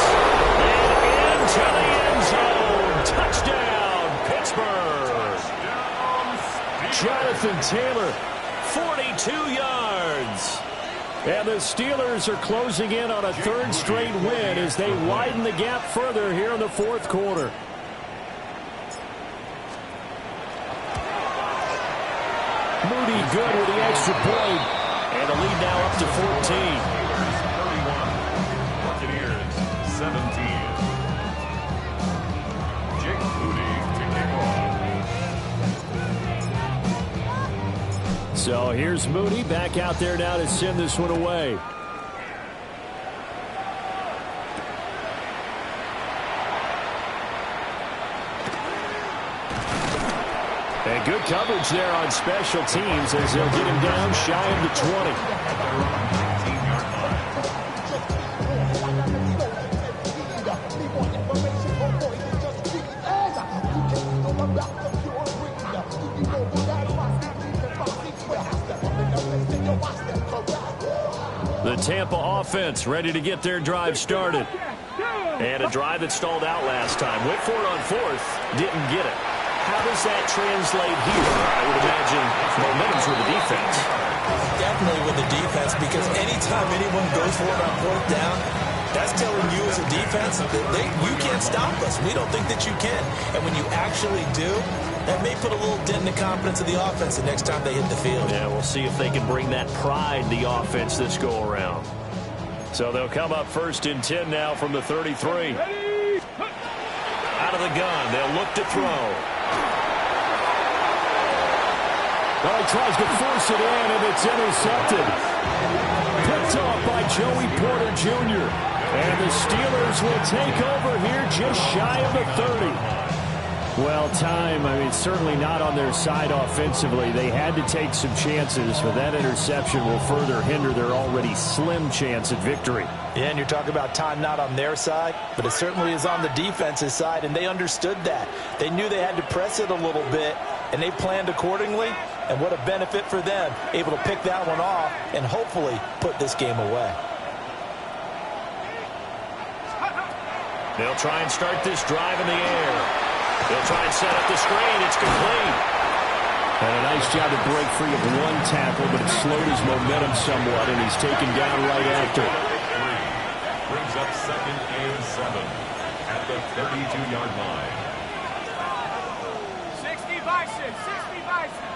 And into the end zone. Touchdown, Pittsburgh. Jonathan Taylor, 42 yards. And the Steelers are closing in on a 3rd straight win as they widen the gap further here in the 4th quarter. Moody good with the extra point. And the lead now up to 14. 31. Buccaneers 17. Jake Moody to kick off. So here's Moody back out there now to send this one away. And good coverage there on special teams as they'll get him down shy of the 20. The Tampa offense ready to get their drive started. And a drive that stalled out last time. Went for it on 4th. Didn't get it. How does that translate here? I would imagine momentum's with the defense. Definitely with the defense, because anytime anyone goes for it on 4th down, that's telling you as a defense that you can't stop us. We don't think that you can. And when you actually do, that may put a little dent in the confidence of the offense the next time they hit the field. Yeah, we'll see if they can bring that pride, the offense, this go around. So they'll come up 1st and 10 now from the 33. Out of the gun, they'll look to throw. Oh, he tries to force it in, and it's intercepted. Picked off by Joey Porter Jr. And the Steelers will take over here just shy of the 30. Well, time, I mean, certainly not on their side offensively. They had to take some chances, but that interception will further hinder their already slim chance at victory. Yeah, and you're talking about time not on their side, but it certainly is on the defensive side, and they understood that. They knew they had to press it a little bit, and they planned accordingly, and what a benefit for them, able to pick that one off and hopefully put this game away. They'll try and start this drive in the air. They'll try and set up the screen. It's complete. And a nice job to break free of one tackle, but it slowed his momentum somewhat, and he's taken down right after. Brings up 2nd and 7 at the 32-yard line. 60 bison, 60 bison.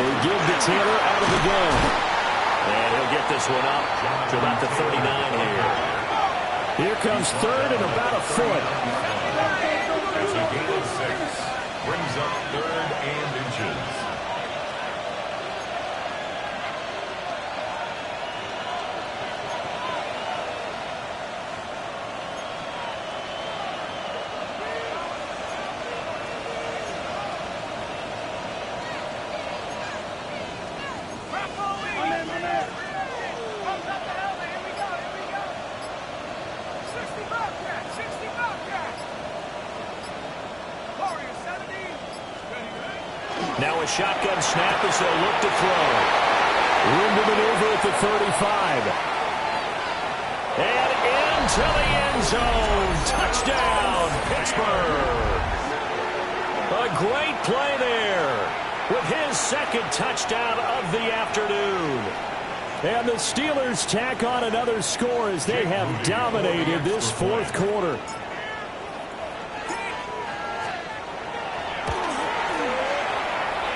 They give the Taylor out of the game. And he'll get this one up to about the 39 here. Here comes 3rd and about a foot. It's a gain of 6. Brings up 3rd and inches. Now a shotgun snap as they'll look to throw. Room to maneuver at the 35. And into the end zone. Touchdown, Pittsburgh. A great play there with his 2nd touchdown of the afternoon. And the Steelers tack on another score as they have dominated this 4th quarter.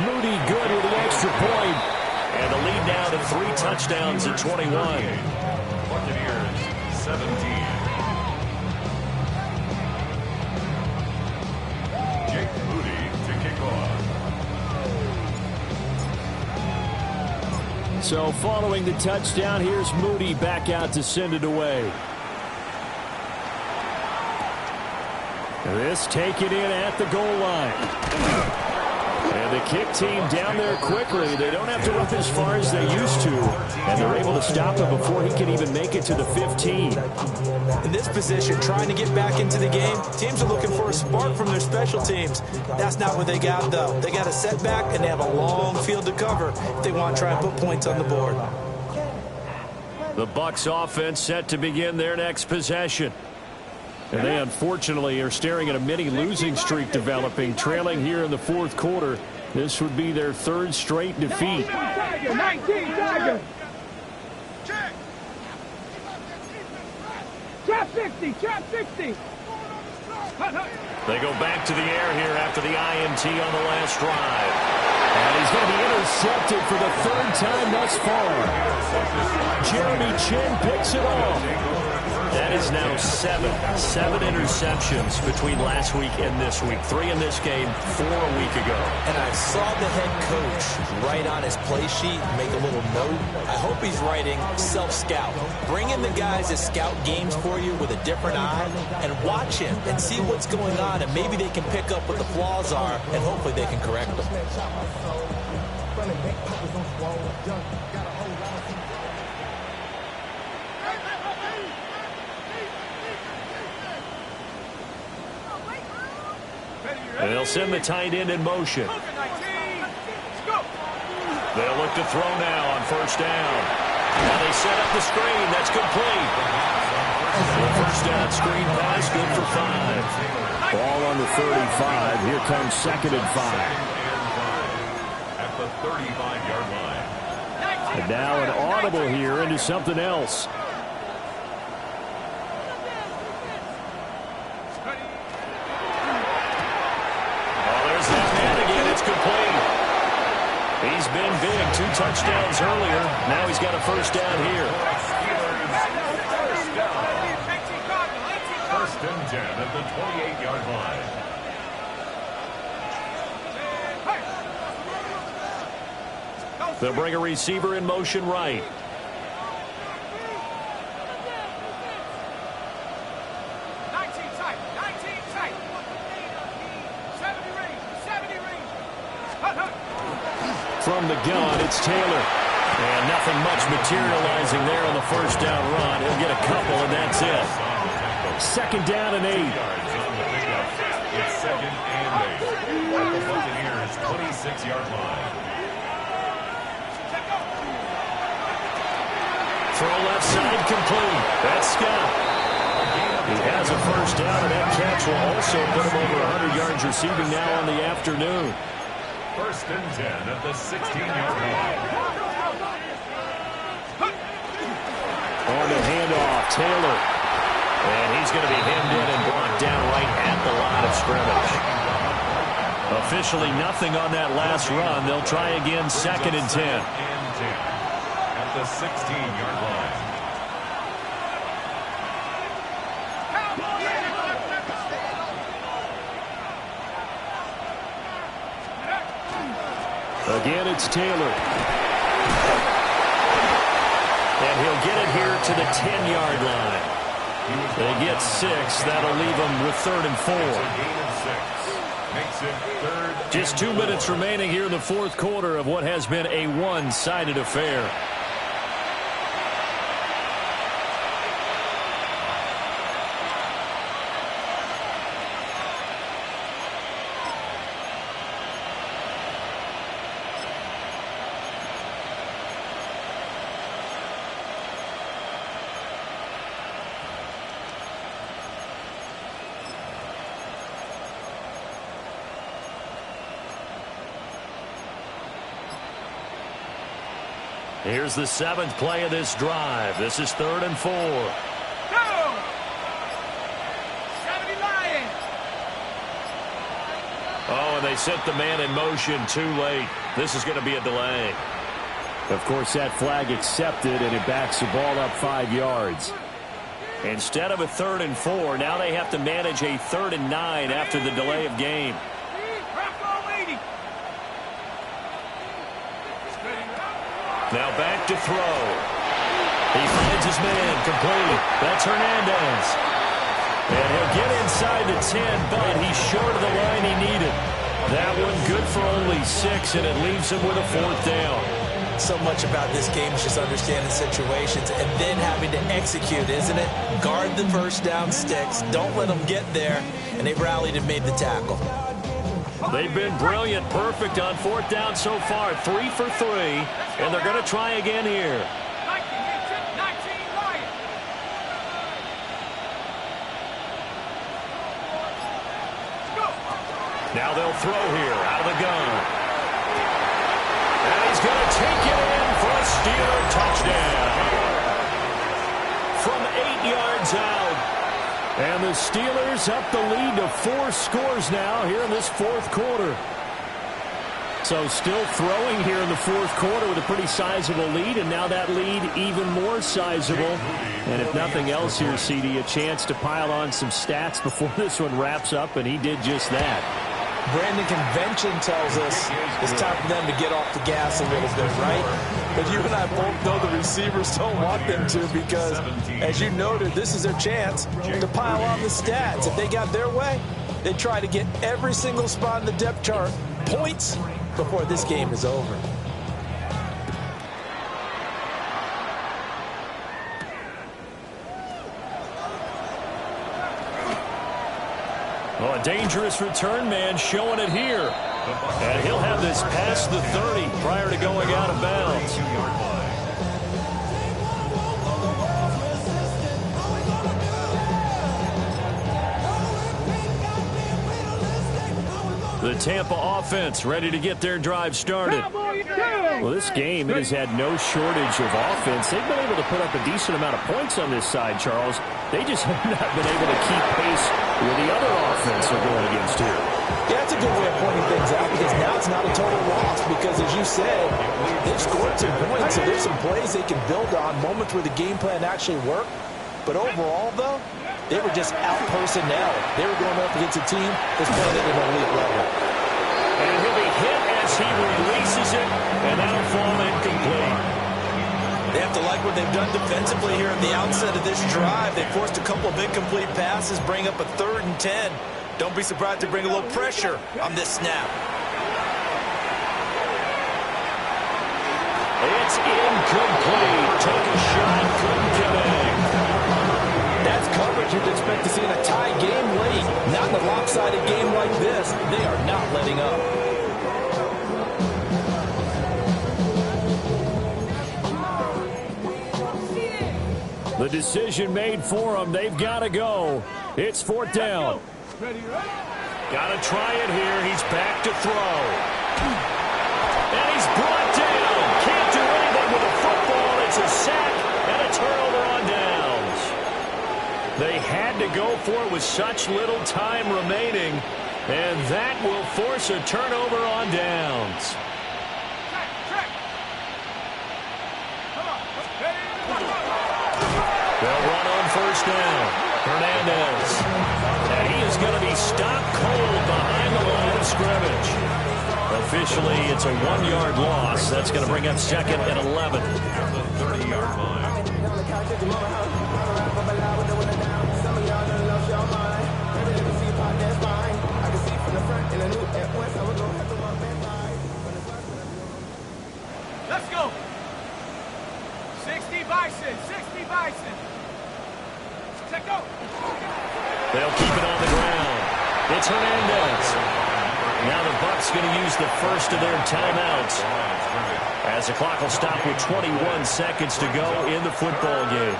Moody good with the extra point. And the lead now to 3 touchdowns at 21. Buccaneers 17. Jake Moody to kick off. So following the touchdown, here's Moody back out to send it away. This taken in at the goal line. And the kick team down there quickly. They don't have to run as far as they used to. And they're able to stop him before he can even make it to the 15. In this position, trying to get back into the game, teams are looking for a spark from their special teams. That's not what they got, though. They got a setback, and they have a long field to cover if they want to try and put points on the board. The Bucs offense set to begin their next possession. And they unfortunately are staring at a mini losing streak developing, trailing here in the 4th quarter. This would be their 3rd straight defeat. 19 Tiger. Trap 60, trap 60. They go back to the air here after the INT on the last drive. And he's going to be intercepted for the 3rd time thus far. Jeremy Chin picks it off. That is now 7 interceptions between last week and this week. 3 in this game, 4 a week ago. And I saw the head coach write on his play sheet, make a little note. I hope he's writing self-scout. Bring in the guys that scout games for you with a different eye and watch him and see what's going on, and maybe they can pick up what the flaws are, and hopefully they can correct them. And they'll send the tight end in motion. They'll look to throw now on 1st down. Now they set up the screen. That's complete. The 1st down screen pass, good for 5. Ball on the 35. Here comes 2nd and 5. At the 35-yard line. And now an audible here into something else. He's been big, 2 touchdowns earlier. Now he's got a 1st down here. 1st and 10 at the 28-yard line. They'll bring a receiver in motion right. From the gun, it's Taylor. And nothing much materializing there on the first down run. He'll get a couple, and that's it. Second down and 8. It's second and 8. At the Buccaneers' 26-yard line. Throw left side complete. That's Scott. He has a first down, and that catch will also put him over 100 yards receiving now on the afternoon. First and 10 at the 16-yard line. On the handoff, Taylor. And he's going to be hemmed in and brought down right at the line of scrimmage. Officially nothing on that last run. They'll try again, second and 10. At the 16-yard line. Again, it's Taylor. And he'll get it here to the 10-yard line. They get 6. That'll leave them with 3rd and 4. Just 2 minutes remaining here in the fourth quarter of what has been a one-sided affair. Here's the 7th play of this drive. This is 3rd and 4. Go! 70 Lions! Oh, and they sent the man in motion too late. This is going to be a delay. Of course, that flag accepted, and it backs the ball up 5 yards. Instead of a 3rd and 4, now they have to manage a 3rd and 9 after the delay of game. Now back to throw. He finds his man complete. That's Hernandez. And he'll get inside the 10, but he's short of the line he needed. That one good for only 6, and it leaves him with a 4th down. So much about this game is just understanding situations and then having to execute, isn't it? Guard the first down sticks. Don't let them get there. And they rallied and made the tackle. They've been brilliant, perfect on 4th down so far. 3 for 3, and they're going to try again here. Now they'll throw here out of the gun. And he's going to take it in for a Steeler touchdown. From 8 yards out. And the Steelers up the lead to 4 scores now here in this fourth quarter. So still throwing here in the fourth quarter with a pretty sizable lead, and now that lead even more sizable. And if nothing else here, CD, a chance to pile on some stats before this one wraps up, and he did just that. Brandon, convention tells us it's time for them to get off the gas a little bit, right? But you and I both know the receivers don't want them to because, as you noted, this is their chance to pile on the stats. If they got their way, they try to get every single spot in the depth chart points before this game is over. Oh, a dangerous return man showing it here. And he'll have this past the 30 prior to going out of bounds. The Tampa offense ready to get their drive started. Well, this game, it has had no shortage of offense. They've been able to put up a decent amount of points on this side, Charles. They just have not been able to keep pace with the other offense they're going against here. Yeah, that's a good way of pointing things out because now it's not a total loss because, as you said, they've scored some points, so there's some plays they can build on, moments where the game plan actually worked. But overall, though, they were just out personnel. They were going up against a team that's playing at an elite level. And he'll be hit as he releases it. And that'll fall incomplete. They have to like what they've done defensively here at the outset of this drive. They forced a couple of incomplete passes, bring up a 3rd and 10. Don't be surprised to bring a little pressure on this snap. It's incomplete. Took a shot, couldn't connect. That's coverage you'd expect to see in a tie game late. Not in a lopsided game like this. They are not letting up. The decision made for them. They've got to go. It's 4th down. Got to try it here. He's back to throw. And he's brought down. Can't do anything with the football. It's a sack and a turnover on downs. They had to go for it with such little time remaining. And that will force a turnover on downs. They'll run on 1st down. Hernandez. And he is going to be stopped cold behind the line of scrimmage. Officially, it's a 1-yard loss. That's going to bring up 2nd and 11. From the 30-yard line. Let's go. 60 Bison, 60 Bison. Check go. They'll keep it on the ground. It's Hernandez. Now the Bucs going to use the first of their timeouts as the clock will stop with 21 seconds to go in the football game.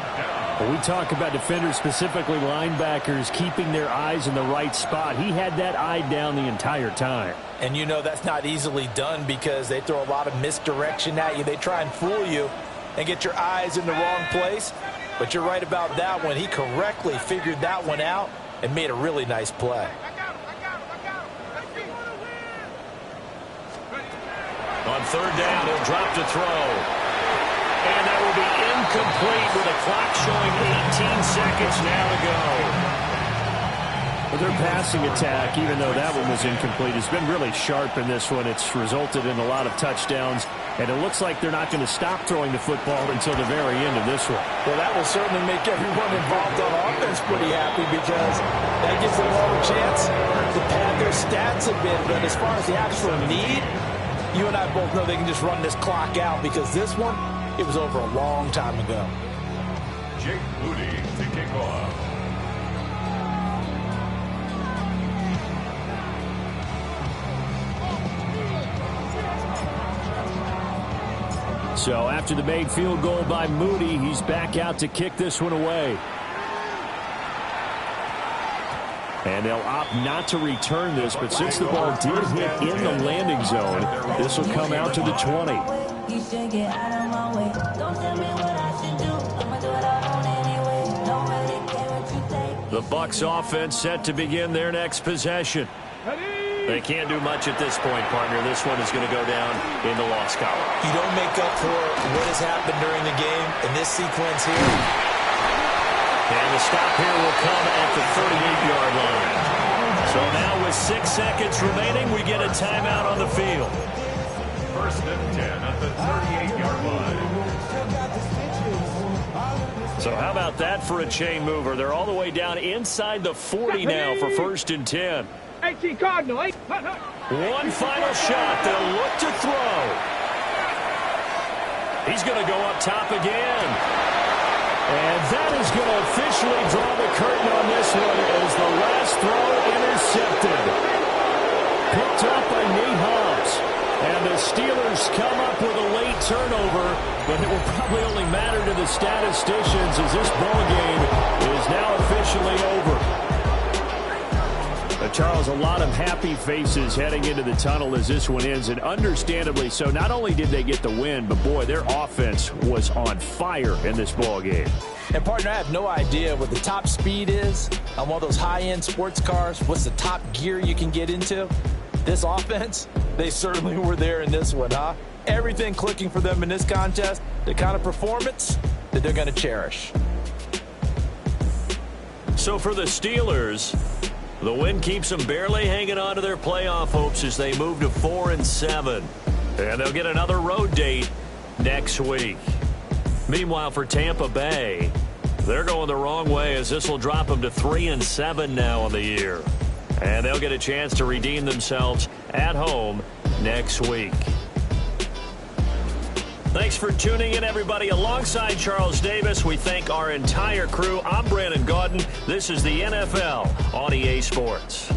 When we talk about defenders, specifically linebackers, keeping their eyes in the right spot. He had that eye down the entire time. And you know that's not easily done because they throw a lot of misdirection at you. They try and fool you and get your eyes in the wrong place. But you're right about that one. He correctly figured that one out and made a really nice play. On 3rd down, he'll drop to throw. And that will be incomplete with the clock showing 18 seconds now to go. Well, their passing attack, even though that one was incomplete, has been really sharp in this one. It's resulted in a lot of touchdowns, and it looks like they're not going to stop throwing the football until the very end of this one. Well, that will certainly make everyone involved on offense pretty happy because that gives them all a chance to pad their stats a bit. But as far as the actual need, you and I both know they can just run this clock out because this one, it was over a long time ago. JaeMadden to kick off. So after the made field goal by Moody, he's back out to kick this one away. And they'll opt not to return this, but since the ball did hit in the landing zone, this will come out to the 20. You should get out of my way. Don't tell me what I should do. I'ma do it all anyway. Don't really care what you think. The Bucs offense set to begin their next possession. They can't do much at this point, partner. This one is going to go down in the loss column. You don't make up for what has happened during the game in this sequence here. And the stop here will come at the 38-yard line. So now with 6 seconds remaining, we get a timeout on the field. 1st and 10 at the 38-yard line. So how about that for a chain mover? They're all the way down inside the 40 now for 1st and 10. 18 Cardinal. One final shot. They'll look to throw. He's going to go up top again. And that is going to officially draw the curtain on this one as the last throw intercepted. Picked up by Nate Hobbs. And the Steelers come up with a late turnover, but it will probably only matter to the statisticians as this ball game is now officially over. Charles, a lot of happy faces heading into the tunnel as this one ends, and understandably so. Not only did they get the win, but boy, their offense was on fire in this ball game. And partner, I have no idea what the top speed is on one of those high-end sports cars. What's the top gear you can get into? This offense, they certainly were there in this one, huh? Everything clicking for them in this contest, the kind of performance that they're going to cherish. So for the Steelers, the win keeps them barely hanging on to their playoff hopes as they move to 4-7. And they'll get another road date next week. Meanwhile, for Tampa Bay, they're going the wrong way as this will drop them to 3-7 now on the year. And they'll get a chance to redeem themselves at home next week. Thanks for tuning in, everybody. Alongside Charles Davis, we thank our entire crew. I'm Brandon Gaudin. This is the NFL on EA Sports.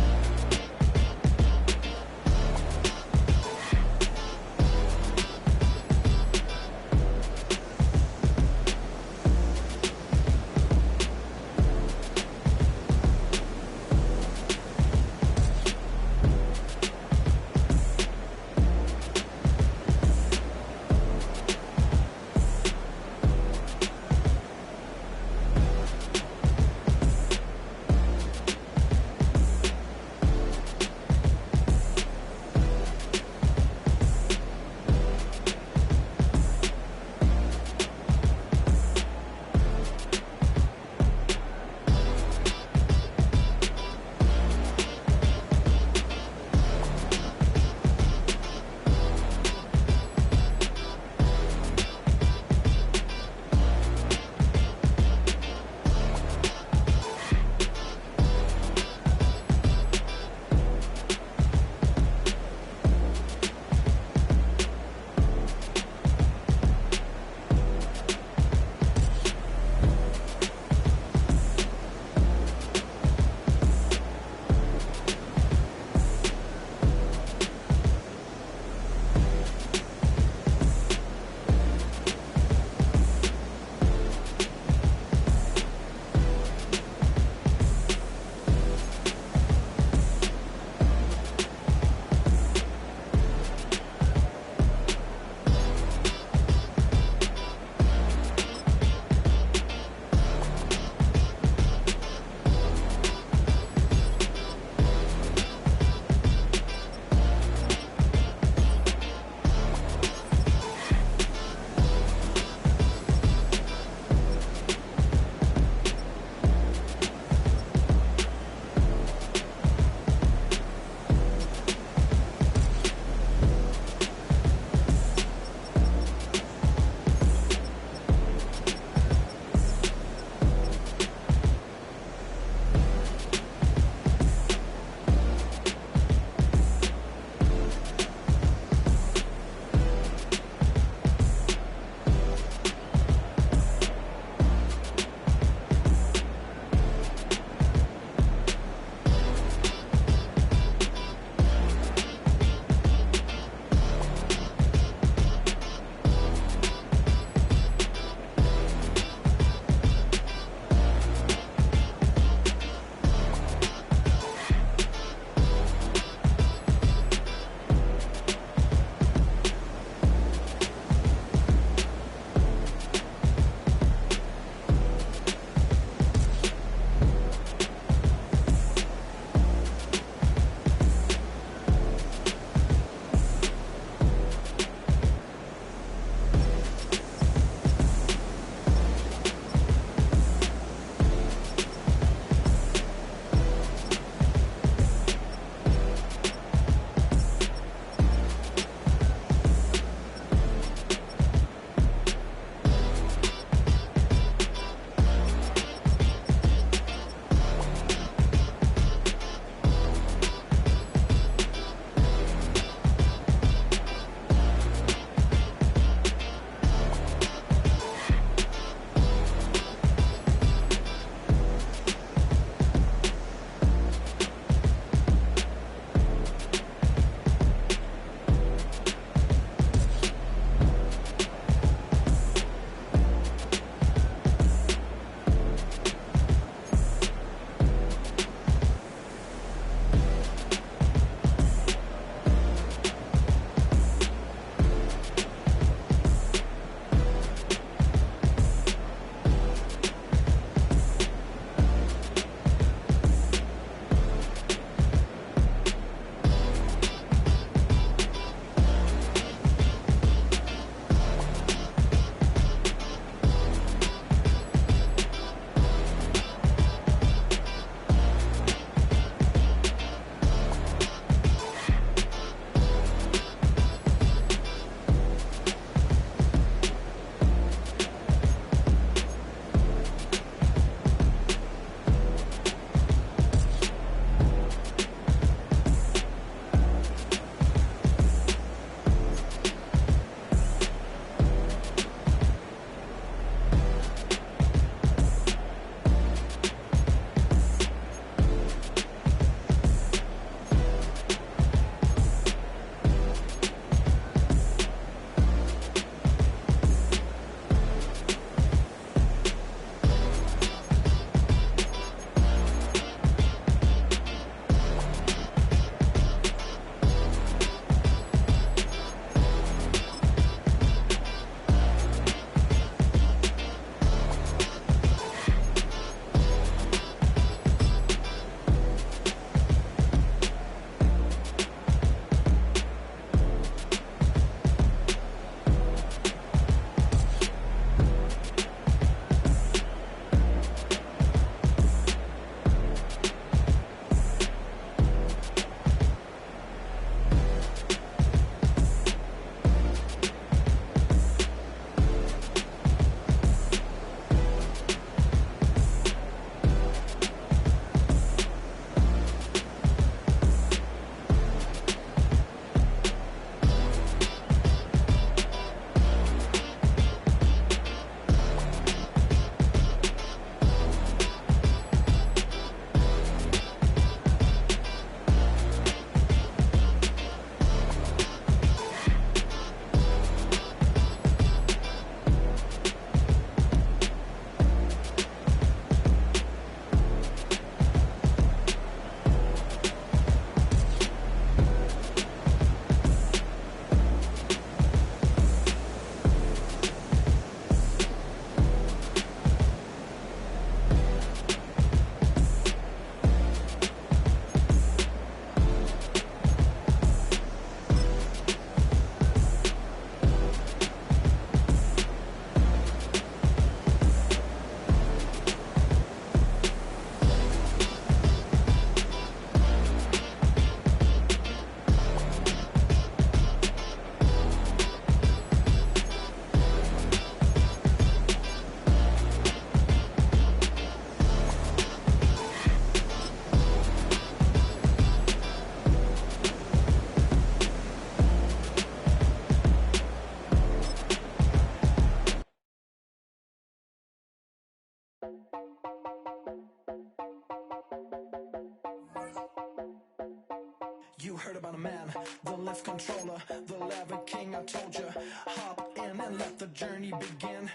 man, the lift controller, the lever king. I told you, hop in and let the journey begin.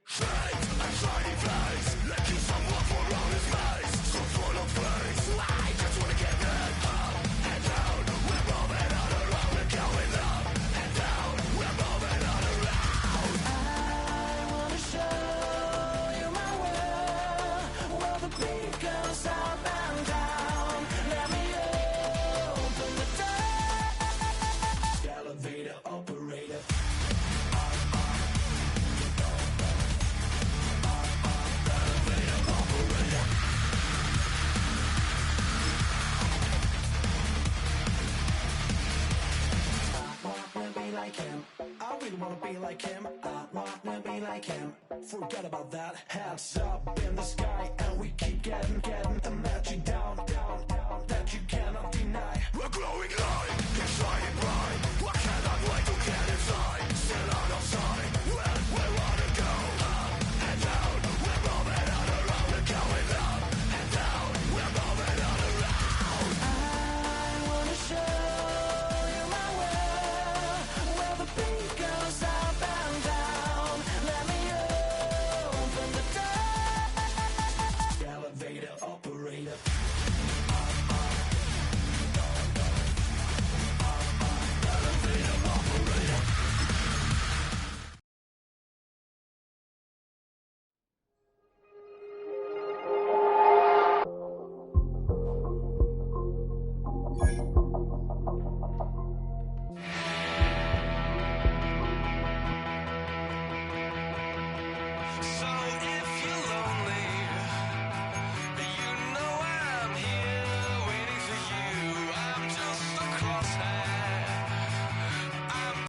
Straight and shiny face, let you someone for all his face. So full of face, I just wanna get that up and down. We're moving on around, we're going up and down. We're moving on around. I wanna show you my world, where the beat goes up and down. Let me open the door. Elevator operator. Like him, I really wanna be like him. I wanna be like him. Forget about that. Hats up in the sky, and we keep getting the magic down, down, down.